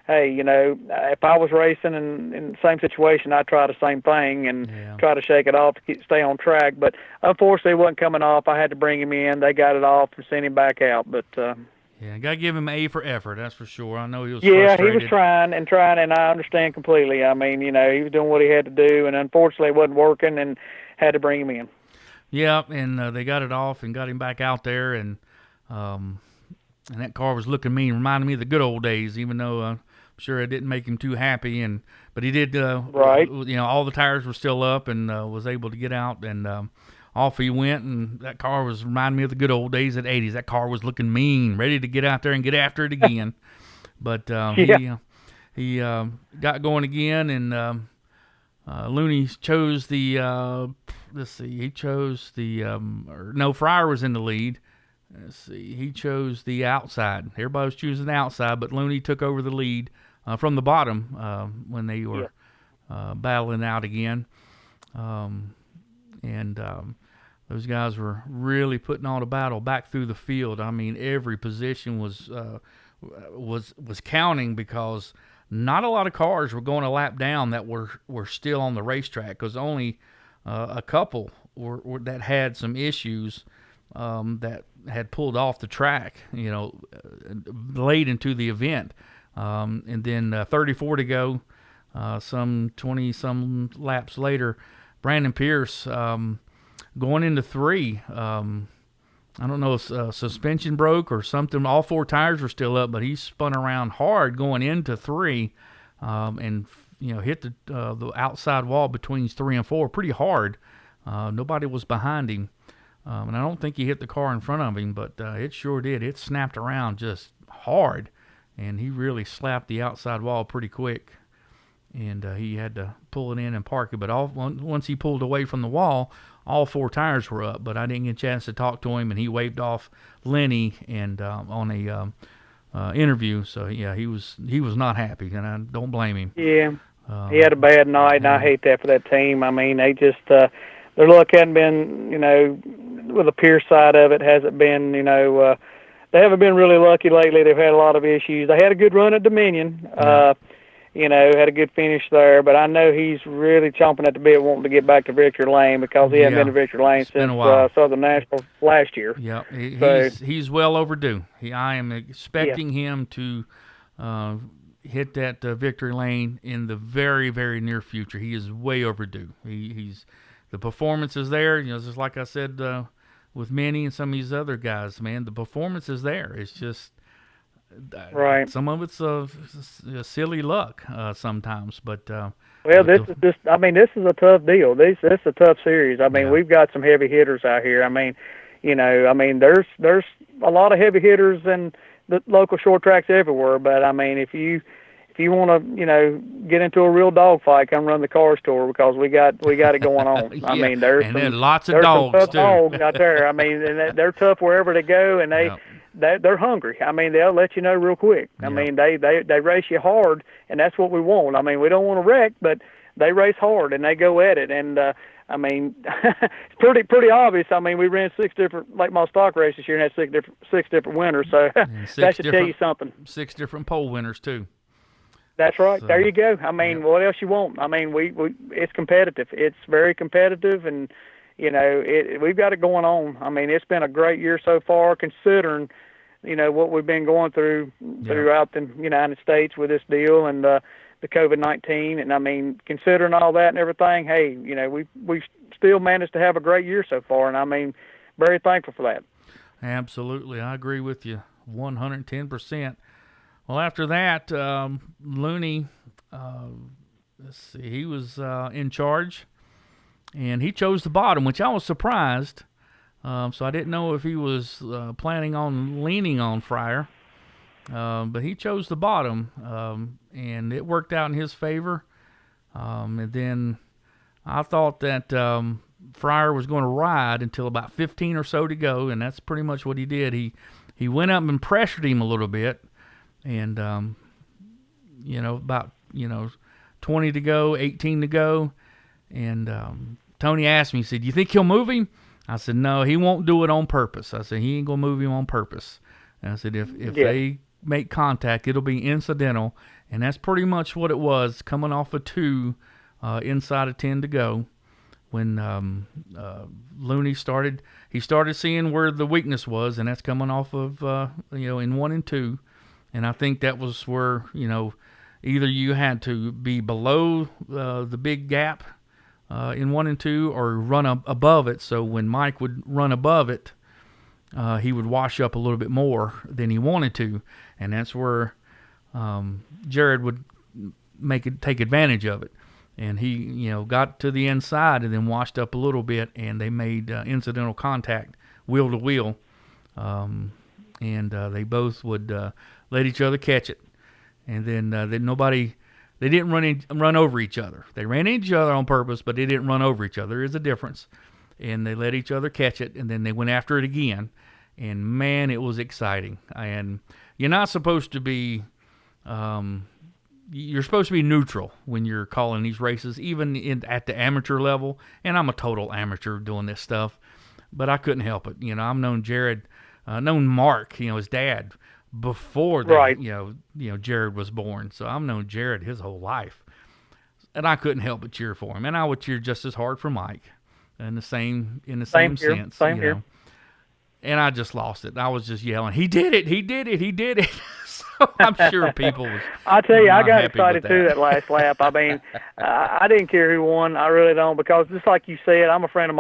hey, if I was racing in the same situation, I'd try the same thing and try to shake it off to stay on track. But unfortunately, it wasn't coming off. I had to bring him in. They got it off and sent him back out. But yeah, got to give him A for effort, that's for sure. I know he was frustrated. Yeah, he was trying, and I understand completely. I mean, he was doing what he had to do, and unfortunately it wasn't working and had to bring him in. Yeah, and they got it off and got him back out there, and that car was looking mean, reminded me of the good old days, even though I'm sure it didn't make him too happy. But he did, right. All the tires were still up and was able to get out, and off he went, and that car was reminding me of the good old days at 80s. That car was looking mean, ready to get out there and get after it again. But he got going again, and Looney chose the Fryer was in the lead. Let's see, he chose the outside. Everybody was choosing the outside, but Looney took over the lead from the bottom when they were battling out again. Those guys were really putting on a battle back through the field. I mean, every position was counting, because not a lot of cars were going a lap down that were still on the racetrack, because only a couple that had some issues that had pulled off the track, late into the event. And then 34 to go, some 20-some laps later, Brandon Pierce going into 3. I don't know if suspension broke or something. All 4 tires were still up, but he spun around hard going into 3 and hit the outside wall between 3 and 4 pretty hard. Nobody was behind him. And I don't think he hit the car in front of him, but it sure did. It snapped around just hard, and he really slapped the outside wall pretty quick. And he had to pull it in and park it. But once he pulled away from the wall, all 4 tires were up. But I didn't get a chance to talk to him, and he waved off Lenny and on a interview. So yeah, he was not happy, and I don't blame him. Yeah, he had a bad night, and I hate that for that team. I mean, they just their luck hadn't been, with the Pierce side of it, hasn't been, they haven't been really lucky lately. They've had a lot of issues. They had a good run at Dominion. Had a good finish there, but I know he's really chomping at the bit wanting to get back to victory lane, because he hadn't been to victory lane since Southern National last year. Yeah, he's well overdue. I am expecting him to hit that victory lane in the very, very near future. He is way overdue. The performance is there, just like I said with Manny and some of these other guys, man, the performance is there. It's just right. Some of it's silly luck sometimes, but this is a tough deal. This is a tough series. I mean, we've got some heavy hitters out here. I mean, there's a lot of heavy hitters in the local short tracks everywhere. But I mean, if you if you want to, get into a real dog fight, come run the car store because we got it going on. Yeah. I mean, there's lots of there's dogs some tough too. dogs out there. I mean, and they're tough wherever they go, and they're hungry. I mean, they'll let you know real quick. I mean, they race you hard, and that's what we want. I mean, we don't want to wreck, but they race hard and they go at it. And I mean, it's pretty obvious. I mean, we ran 6 different late model stock races this year and had six different winners. So that should tell you something. 6 different pole winners too. That's right. So, there you go. I mean, what else you want? I mean, we it's competitive. It's very competitive, and we've got it going on. I mean, it's been a great year so far, considering what we've been going through throughout the United States with this deal and the COVID-19. And I mean, considering all that and everything, hey, we've still managed to have a great year so far, and I mean, very thankful for that. Absolutely, I agree with you 110%. Well, after that, Looney, let's see, he was in charge, and he chose the bottom, which I was surprised. So I didn't know if he was planning on leaning on Fryer, but he chose the bottom, and it worked out in his favor. And then I thought that Fryer was going to ride until about 15 or so to go, and that's pretty much what he did. He went up and pressured him a little bit. And, about, 20 to go, 18 to go. And Tony asked me, he said, "You think he'll move him?" I said, "No, he won't do it on purpose." I said, "He ain't going to move him on purpose." And I said, if they make contact, it'll be incidental. And that's pretty much what it was, coming off of 2 inside of 10 to go. When Looney started seeing where the weakness was, and that's coming off of, in 1 and 2. And I think that was where, either you had to be below the big gap in 1 and 2 or run above it. So when Mike would run above it, he would wash up a little bit more than he wanted to. And that's where Jared would take advantage of it. And he, got to the inside and then washed up a little bit, and they made incidental contact wheel to wheel. And they both would let each other catch it, and then they didn't run over each other. They ran into each other on purpose, but they didn't run over each other. There is a difference, and they let each other catch it, and then they went after it again, and man, it was exciting. And you're not supposed to be, you're supposed to be neutral when you're calling these races, even at the amateur level. And I'm a total amateur doing this stuff, but I couldn't help it. I've known Jared, known Mark, his dad, before that, Jared was born. So I've known Jared his whole life, and I couldn't help but cheer for him. And I would cheer just as hard for Mike, in the same sense. Same here. And I just lost it. I was just yelling, "He did it! He did it! He did it!" So I'm sure people was. I tell you, I got happy excited too that last lap. I mean, I didn't care who won. I really don't, because just like you said, I'm friends with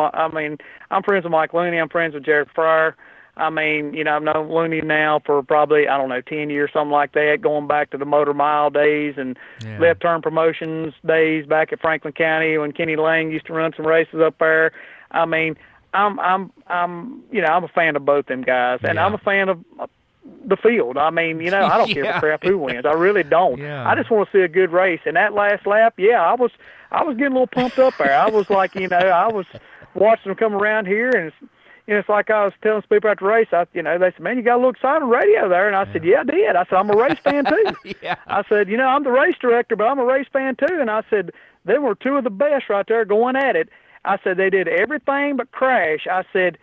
Mike Looney. I'm friends with Jared Fryer. I mean, I've known Looney now for probably, 10 years, something like that, going back to the Motor Mile days and left turn promotions days back at Franklin County when Kenny Lang used to run some races up there. I mean, I'm a fan of both them guys, and I'm a fan of the field. I mean, I don't give a crap who wins. I really don't. Yeah. I just want to see a good race. And that last lap, I was getting a little pumped up there. I was like, I was watching them come around here, and it's like I was telling people after the race, they said, "Man, you got a little excited on radio there." And I said, "Yeah, I did." I said, "I'm a race fan too." I said, "I'm the race director, but I'm a race fan too." And I said, "There were 2 of the best right there going at it." I said, "They did everything but crash." I said,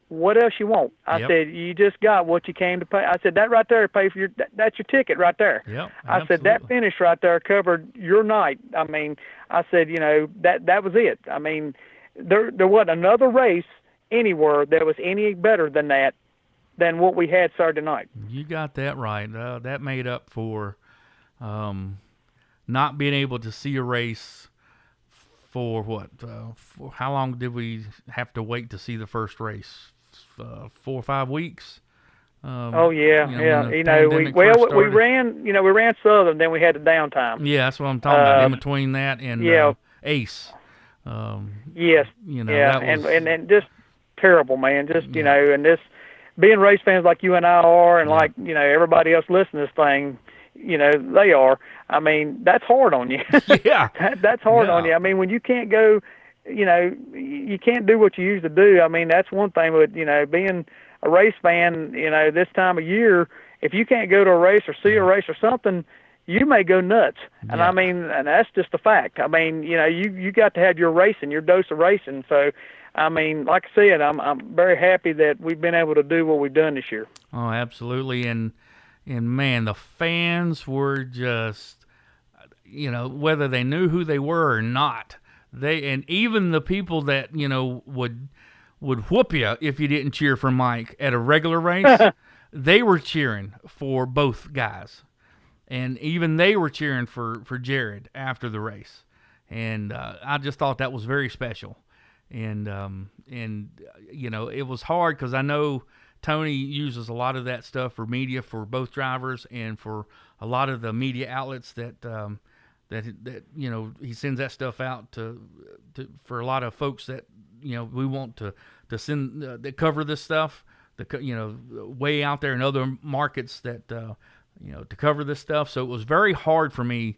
"What else you want?" I said, "You just got what you came to pay." I said, "That right there pay for that's your ticket right there." Yep, I said, "That finish right there covered your night." I mean, I said, that was it. I mean, there wasn't another race anywhere that was any better than what we had Saturday night. You got that right. That made up for not being able to see a race for what? For how long did we have to wait to see the first race? 4 or 5 weeks. We ran Southern, then we had the downtime. Yeah, that's what I'm talking about. In between that and Ace. Yes. That was, and just terrible, man. Just and this being race fans like you and I are, and like everybody else listening to this thing, they are. I mean, that's hard on you. Yeah. That's hard on you. I mean, when you can't go, you can't do what you used to do. I mean, that's one thing with, being a race fan, this time of year, if you can't go to a race or see a race or something, you may go nuts. And I mean, and that's just a fact. I mean, you got to have your racing, your dose of racing. So, I mean, like I said, I'm very happy that we've been able to do what we've done this year. Oh, absolutely. And man, the fans were just, whether they knew who they were or not, and even the people that, would whoop you if you didn't cheer for Mike at a regular race, they were cheering for both guys. And even they were cheering for Jared after the race. And I just thought that was very special. And it was hard because I know Tony uses a lot of that stuff for media for both drivers and for a lot of the media outlets that he sends that stuff out to for a lot of folks that we want to send that cover this stuff, way out there in other markets that to cover this stuff. So it was very hard for me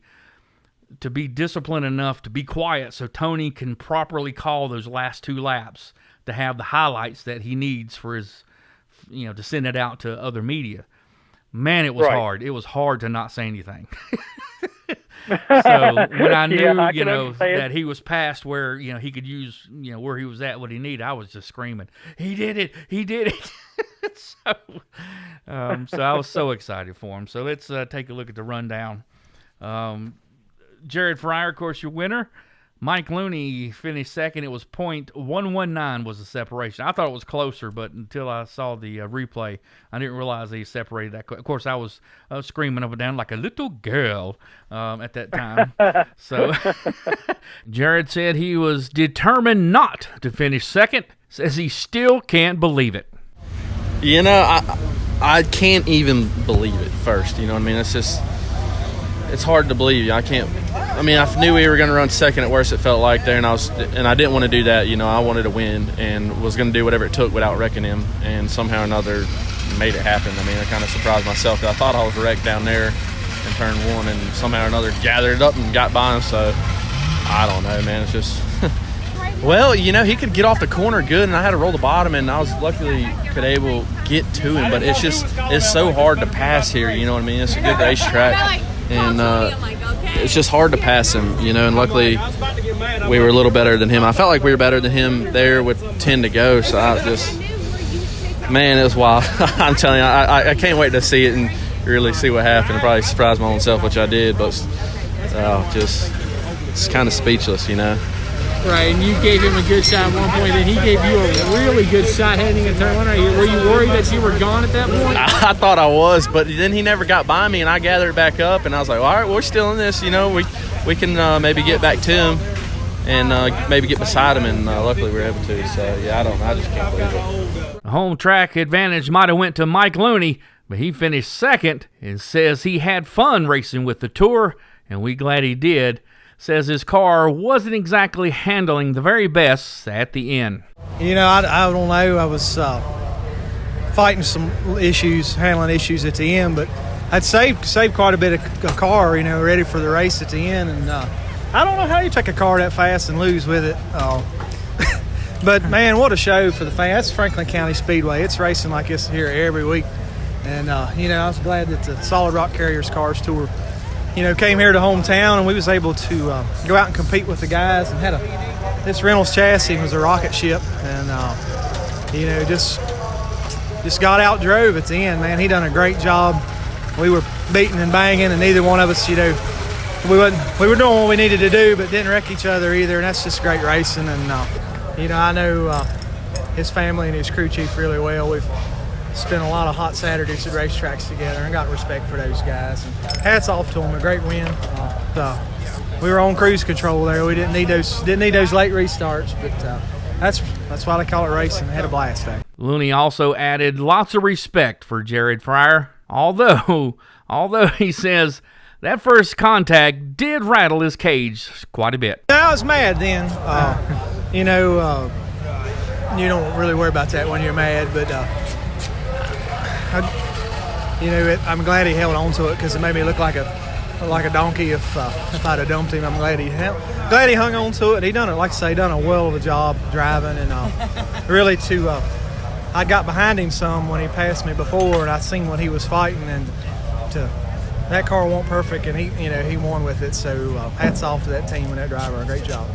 to be disciplined enough to be quiet so Tony can properly call those last 2 laps to have the highlights that he needs for his, to send it out to other media. Man, it was hard. It was hard to not say anything. So when I knew, that he was past where, he could use, where he was at, what he needed, I was just screaming, he did it. So I was so excited for him. So let's take a look at the rundown. Jared Fryer, of course, your winner. Mike Looney finished second. It was .119 was the separation. I thought it was closer, but until I saw the replay, I didn't realize they separated that. Of course, I was screaming up and down like a little girl at that time. So Jared said he was determined not to finish second. Says he still can't believe it. I can't even believe it first. You know what I mean? It's hard to believe. I knew we were going to run second at worst, it felt like there, and I didn't want to do that. I wanted to win and was going to do whatever it took without wrecking him, and somehow or another made it happen. I kind of surprised myself because I thought I was wrecked down there in turn 1, and somehow or another gathered it up and got by him. So I don't know, man. It's just well, he could get off the corner good, and I had to roll the bottom, and I was luckily could able get to him. But it's so hard to pass here. You know what I mean? It's a good racetrack. And it's just hard to pass him, and luckily we were a little better than him. I felt like we were better than him there with 10 to go, so it was wild. I'm telling you, I can't wait to see it and really see what happened. Probably surprise my own self, which I did, but it's kind of speechless, Right, and you gave him a good shot at one point, and he gave you a really good shot heading into turn 1. Were you worried that you were gone at that point? I thought I was, but then he never got by me, and I gathered it back up, and I was like, all right, we're still in this. We can maybe get back to him and maybe get beside him, and luckily we were able to. So, I just can't believe it. The home track advantage might have went to Mike Looney, but he finished second and says he had fun racing with the Tour, and we glad he did. Says his car wasn't exactly handling the very best at the end. I don't know. I was fighting some issues, handling issues at the end, but I'd saved quite a bit of a car, ready for the race at the end. And I don't know how you take a car that fast and lose with it. But, man, what a show for the fans. That's Franklin County Speedway. It's racing like this here every week. And, I was glad that the Solid Rock Carriers Cars Tour came here to hometown, and we was able to go out and compete with the guys, and this Reynolds chassis was a rocket ship, and just got out drove at the end, man. He done a great job. We were beating and banging, and neither one of us, we were doing what we needed to do, but didn't wreck each other either, and that's just great racing. And I know his family and his crew chief really well. We've spent a lot of hot Saturdays at racetracks together and got respect for those guys. And hats off to them, a great win. We were on cruise control there. We didn't need those late restarts, but that's why they call it racing. They had a blast day. Looney also added lots of respect for Jared Fryer, although he says that first contact did rattle his cage quite a bit. I was mad then. You don't really worry about that when you're mad, but I'm glad he held on to it because it made me look like a donkey if I'd have dumped him. I'm glad he hung on to it. He done it, like I say, done a well of a job driving, and really I got behind him some when he passed me before, and I seen what he was fighting, and that car wasn't perfect, and he won with it. So hats off to that team and that driver. A great job.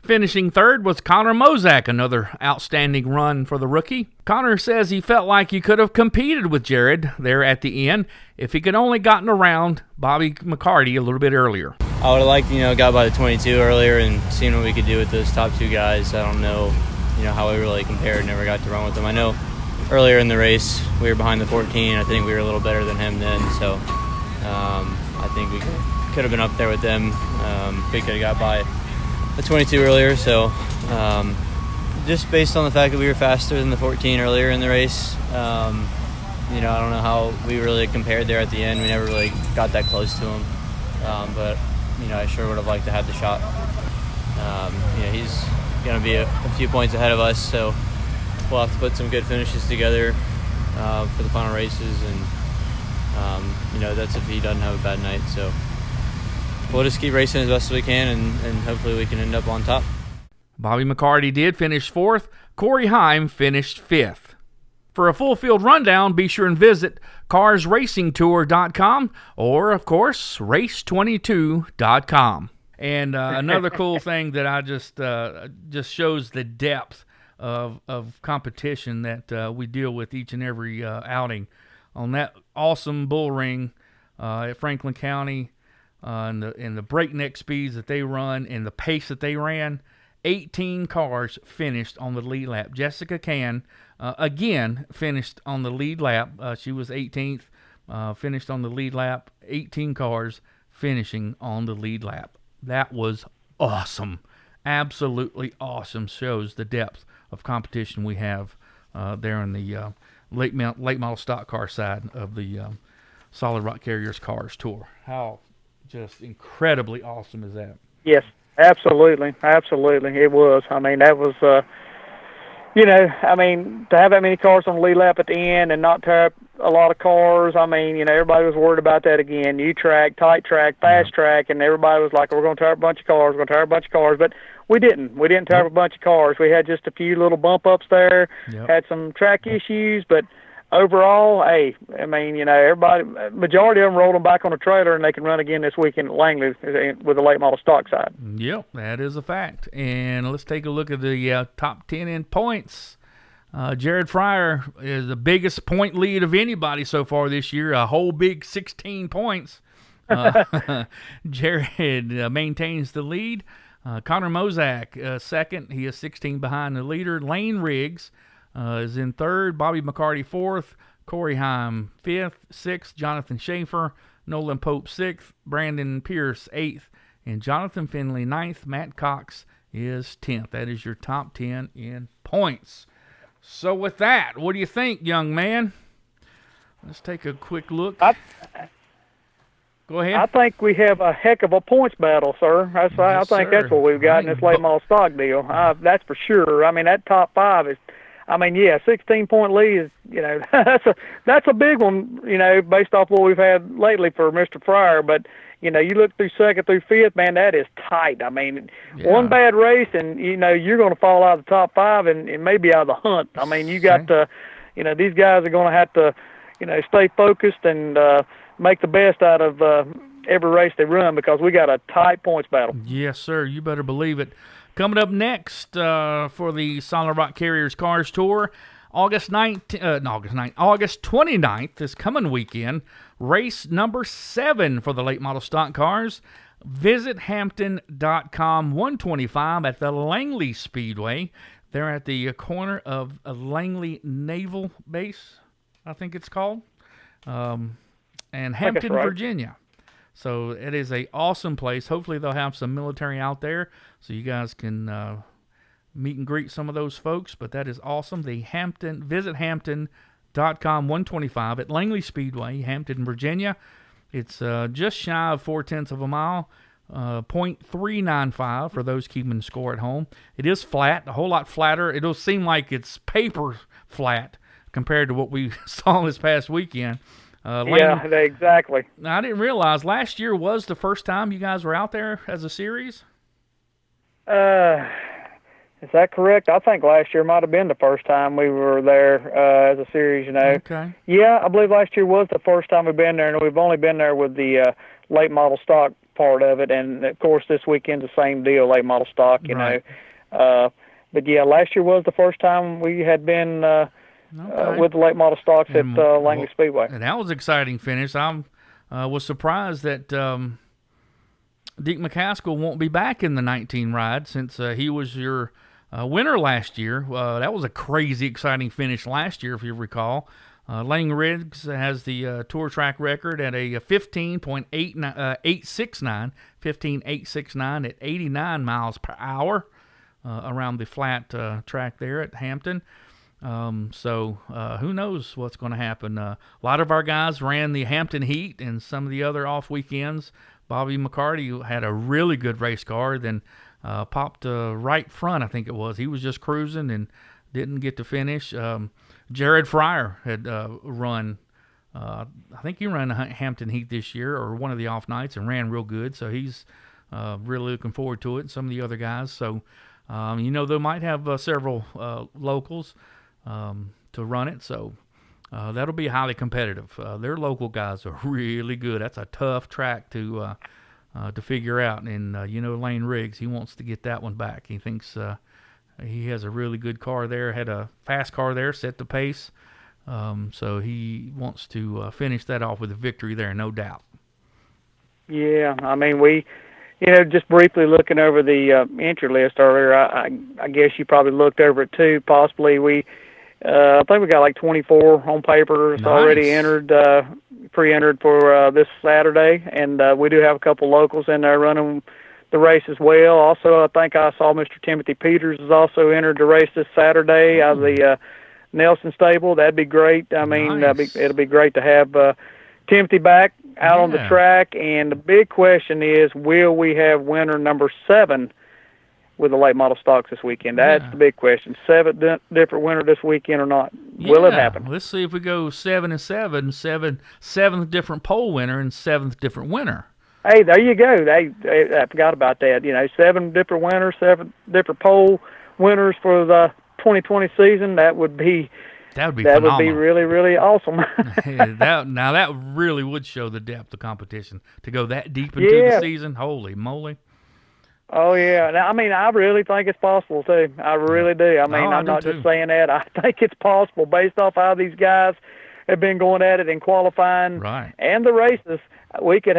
Finishing third was Connor Mozak, another outstanding run for the rookie. Connor says he felt like he could have competed with Jared there at the end if he could only gotten around Bobby McCarty a little bit earlier. I would have liked, got by the 22 earlier and seen what we could do with those top two guys. I don't know, how we really compared. Never got to run with them. I know earlier in the race we were behind the 14. I think we were a little better than him then, so I think we could have been up there with them. We could have got by the 22 earlier, so just based on the fact that we were faster than the 14 earlier in the race, I don't know how we really compared there at the end. We never really got that close to him, but I sure would have liked to have the shot. He's going to be a few points ahead of us, so we'll have to put some good finishes together for the final races, and that's if he doesn't have a bad night. So we'll just keep racing as best as we can, and hopefully we can end up on top. Bobby McCarty did finish fourth. Corey Heim finished fifth. For a full field rundown, be sure and visit carsracingtour.com or, of course, race22.com. And another cool thing that I just shows the depth of competition that we deal with each and every outing. On that awesome bull ring at Franklin County, and the breakneck speeds that they run and the pace that they ran, 18 cars finished on the lead lap. Jessica Can, again, finished on the lead lap. She was 18th, finished on the lead lap. 18 cars finishing on the lead lap. That was awesome. Absolutely awesome. Shows the depth of competition we have there in the late model stock car side of the Solid Rock Carriers Cars Tour. How just incredibly awesome is that? Yes, absolutely. It was. I mean, that was, to have that many cars on the lead lap at the end and not tear up a lot of cars. I mean, everybody was worried about that again. New track, tight track, fast track, and everybody was like, we're going to tear up a bunch of cars, but we didn't. We didn't tear up a bunch of cars. We had just a few little bump ups there, had some track issues, but overall, everybody, majority of them rolled them back on a trailer, and they can run again this weekend at Langley with the late model stock side. Yep, that is a fact. And let's take a look at the top 10 in points. Jared Fryer is the biggest point lead of anybody so far this year, a whole big 16 points. Jared maintains the lead. Connor Mozak, second. He is 16 behind the leader. Lane Riggs is in third. Bobby McCarty, fourth. Corey Heim, fifth. Sixth, Jonathan Schaefer. Nolan Pope, sixth. Brandon Pierce, eighth. And Jonathan Finley, ninth. Matt Cox is 10th. That is your top 10 in points. So with that, what do you think, young man? Let's take a quick look. Go ahead. I think we have a heck of a points battle, sir. I think that's what we've got in this late model stock deal. That's for sure. I mean, that top five is, 16-point lead is, that's a big one, based off what we've had lately for Mr. Fryer. But, you look through second through fifth, man, that is tight. I mean, one bad race and, you're going to fall out of the top five and maybe out of the hunt. I mean, you got to, these guys are going to have to, stay focused and make the best out of every race they run because we got a tight points battle. Yes, sir. You better believe it. Coming up next for the Solid Rock Carriers Cars Tour, August 29th, this coming weekend, race number 7 for the late model stock cars. Visit Hampton.com 125 at the Langley Speedway. They're at the corner of Langley Naval Base, I think it's called, and Hampton, Virginia. So it is an awesome place. Hopefully they'll have some military out there so you guys can meet and greet some of those folks. But that is awesome. Visit Hampton.com 125 at Langley Speedway, Hampton, Virginia. It's just shy of 0.4 of a mile, 0.395 for those keeping score at home. It is flat, a whole lot flatter. It'll seem like it's paper flat compared to what we saw this past weekend. Lane, Yeah, exactly. I didn't realize last year was the first time you guys were out there as a series. Is that correct? I think last year might have been the first time we were there as a series, Okay. Yeah, I believe last year was the first time we've been there, and we've only been there with the late model stock part of it, and of course this weekend's the same deal, late model stock, you Right. know. But yeah, last year was the first time we had been with the late model stocks at Langley Speedway. And that was an exciting finish. I was surprised that Dick McCaskill won't be back in the 19 ride since he was your winner last year. That was a crazy exciting finish last year, if you recall. Lang Riggs has the tour track record at a 15.869 at 89 miles per hour around the flat track there at Hampton. So who knows what's going to happen. A lot of our guys ran the Hampton Heat and some of the other off weekends. Bobby McCarty had a really good race car, then popped right front, I think it was. He was just cruising and didn't get to finish. Jared Fryer had run, I think he ran the Hampton Heat this year or one of the off nights and ran real good. So he's really looking forward to it, and some of the other guys. So, they might have several locals to run it. So that'll be highly competitive. Their local guys are really good. That's a tough track to figure out. And, Lane Riggs, he wants to get that one back. He thinks he has a really good car there, had a fast car there, set the pace. So he wants to finish that off with a victory there, no doubt. Yeah, I mean, we, just briefly looking over the entry list earlier, I guess you probably looked over it too, possibly. I think we got like 24 on papers already entered, pre-entered for this Saturday, and we do have a couple locals in there running the race as well. Also, I think I saw Mr. Timothy Peters is also entered the race this Saturday out of the Nelson stable. That'd be great. I mean, it'll be great to have Timothy back out on the track, and the big question is, will we have winner number 7 with the late model stocks this weekend? That's the big question. 7 different winner this weekend or not? Will it happen? Let's see if we go 7 and 7, 7th different pole winner and 7th different winner. Hey, there you go. I forgot about that. 7 different winners, 7 different pole winners for the 2020 season. That would be phenomenal. Would be really, really awesome. that really would show the depth of competition to go that deep into the season. Holy moly! Oh yeah. Now, I mean, I really think it's possible too. I really do. I mean, I'm not just saying that. I think it's possible based off how these guys have been going at it in qualifying and the races. We can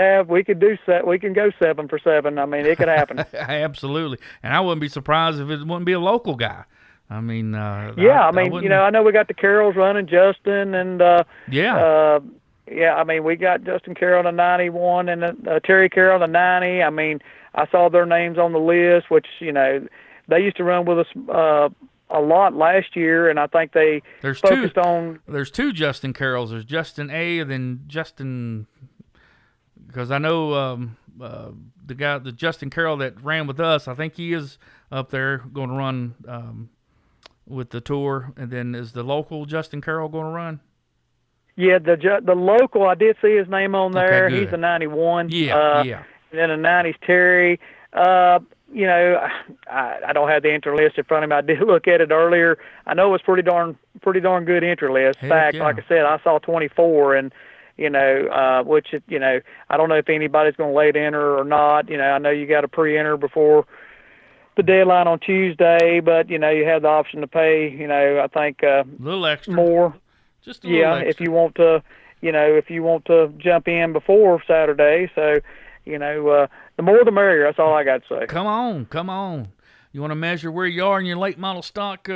go 7 for 7. I mean, it could happen. Absolutely. And I wouldn't be surprised if it wouldn't be a local guy. I mean, I know we got the Carrolls running, Justin, and I mean, we got Justin Carroll in the 91 and Terry Carroll in the 90. I mean, I saw their names on the list, which they used to run with us a lot last year, and I think they focused on. There's 2 Justin Carrolls. There's Justin A. and then Justin, because I know the Justin Carroll that ran with us. I think he is up there going to run with the tour. And then is the local Justin Carroll going to run? Yeah, the local, I did see his name on there. Okay, he's a 91. Yeah. And then the 90's Terry. I don't have the entry list in front of me. I did look at it earlier. I know it was pretty darn good entry list. In fact, like I said, I saw 24, and which I don't know if anybody's going to late enter or not. I know you got to pre-enter before the deadline on Tuesday, but you have the option to pay. I think a little extra more. Just a little extra. If you want to, if you want to jump in before Saturday. So, the more the merrier. That's all I got to say. Come on. You want to measure where you are in your late model stock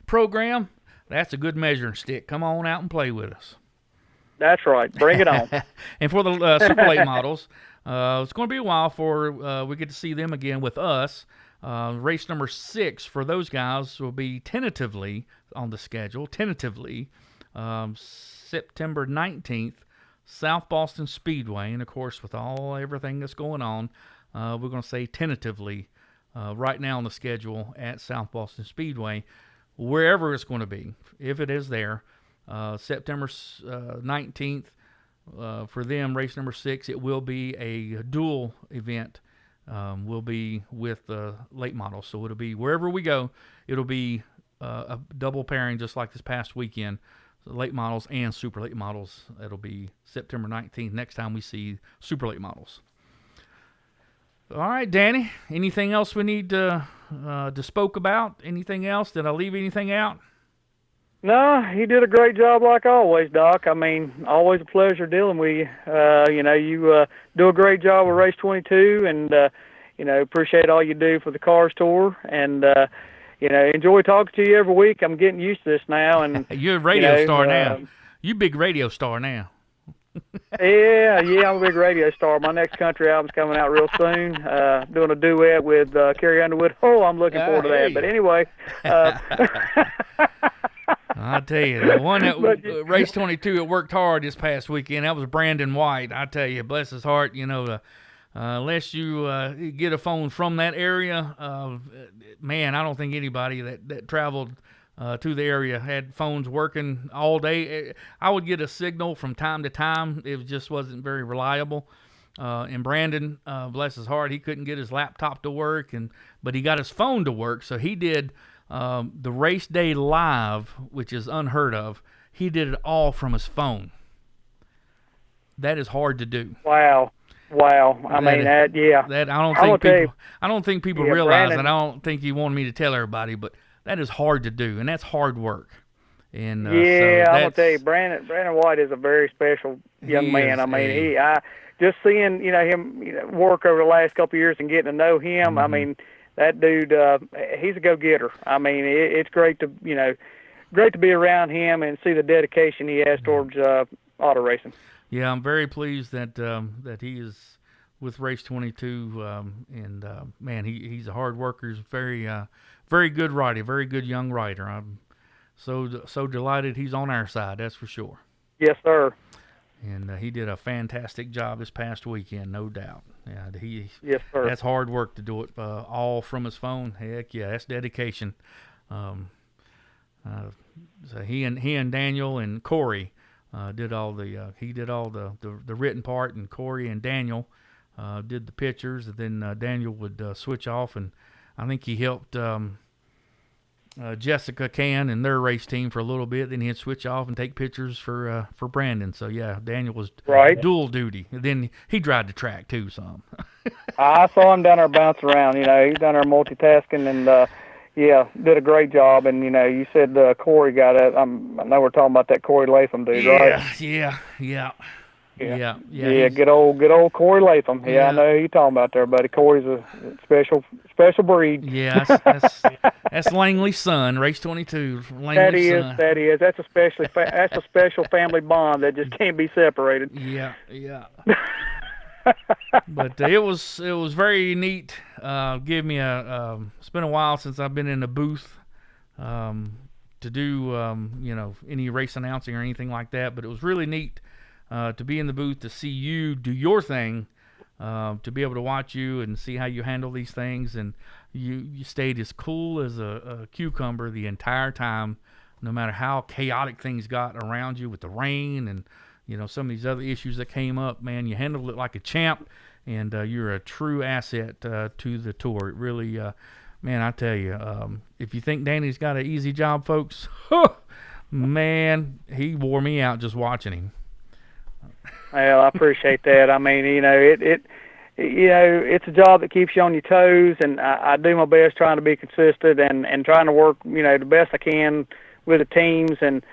program? That's a good measuring stick. Come on out and play with us. That's right. Bring it on. And for the super late models, it's going to be a while before we get to see them again with us. Race number 6 for those guys will be tentatively on the schedule. September 19th, South Boston Speedway. And, of course, with everything that's going on, we're going to say tentatively right now on the schedule at South Boston Speedway, wherever it's going to be, if it is there. September 19th, for them, race number 6, it will be a dual event. Will be with late models. So it'll be wherever we go, it'll be a double pairing just like this past weekend. So late models and super late models. It'll be September 19th next time we see super late models. All right, Danny, anything else we need to spoke about? Anything else? Did I leave anything out? No, he did a great job like always, Doc. I mean, always a pleasure dealing with you. You do a great job with Race22, and, appreciate all you do for the Cars Tour. And, enjoy talking to you every week. I'm getting used to this now. And you're a radio star now. You big radio star now. Yeah, I'm a big radio star. My next country album's coming out real soon. Doing a duet with Carrie Underwood. Oh, I'm looking forward to that. But anyway, I'll tell you, the one that Race22, it worked hard this past weekend. That was Brandon White. I tell you, bless his heart. Unless you get a phone from that area, man, I don't think anybody that traveled to the area had phones working all day. I would get a signal from time to time. It just wasn't very reliable. And Brandon, bless his heart, he couldn't get his laptop to work, but he got his phone to work. So he did the race day live, which is unheard of. He did it all from his phone. That is hard to do. Wow. I mean, yeah. That I don't think people realize that. I don't think he wanted me to tell everybody, but that is hard to do, and that's hard work. And I'm gonna tell you, Brandon White is a very special young man. I mean, I just seeing him work over the last couple of years and getting to know him. Mm-hmm. I mean, that dude, he's a go-getter. I mean, it's great to be around him and see the dedication he has towards auto racing. Yeah, I'm very pleased that he is with Race22, and man, he's a hard worker. He's very good rider, very good young rider. I'm so delighted he's on our side, that's for sure. Yes, sir. And he did a fantastic job this past weekend, no doubt. Yeah, yes, sir. That's hard work to do it all from his phone. Heck yeah, that's dedication. So he and Daniel and Corey did all the written part, and Corey and Daniel did the pictures, and then Daniel would switch off, and I think he helped Jessica Can and their race team for a little bit. Then he'd switch off and take pictures for Brandon. So yeah, Daniel was dual duty. And then he drive the track too some. I saw him down there bounce around. He's down there multitasking, and did a great job. And you said Corey got it. I know we're talking about that Corey Latham dude, right? Yeah. Good old Corey Latham. Yeah, I know who you're talking about there, buddy. Corey's a special breed. Yeah, that's Langley's son, Race22. Langley's son. That is. That's a special family bond that just can't be separated. Yeah. But it was very neat. It's been a while since I've been in the booth to do any race announcing or anything like that. But it was really neat to be in the booth, to see you do your thing, to be able to watch you and see how you handle these things. And you stayed as cool as a cucumber the entire time, no matter how chaotic things got around you with the rain and some of these other issues that came up. Man, you handled it like a champ, and you're a true asset to the tour. It really, man, I tell you, if you think Danny's got an easy job, folks, man, he wore me out just watching him. Well, I appreciate that. I mean, it's a job that keeps you on your toes, and I do my best trying to be consistent and trying to work, the best I can with the teams, and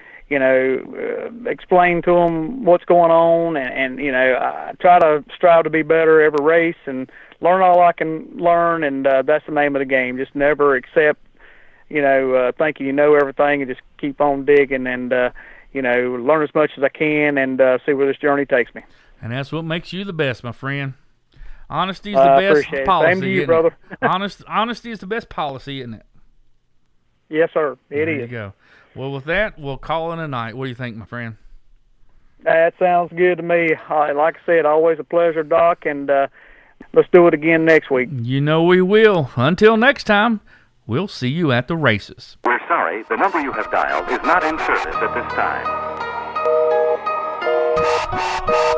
explain to them what's going on, and I try to strive to be better every race and learn all I can learn, and that's the name of the game. Just never accept, thinking you know everything, and just keep on digging and learn as much as I can and see where this journey takes me. And that's what makes you the best, my friend. Honesty is the best policy. Same to you, brother. Honesty is the best policy, isn't it? Yes, sir. It is. There you go. Well, with that, we'll call it a night. What do you think, my friend? That sounds good to me. Like I said, always a pleasure, Doc, and let's do it again next week. We will. Until next time, we'll see you at the races. We're sorry, the number you have dialed is not in service at this time. Woo!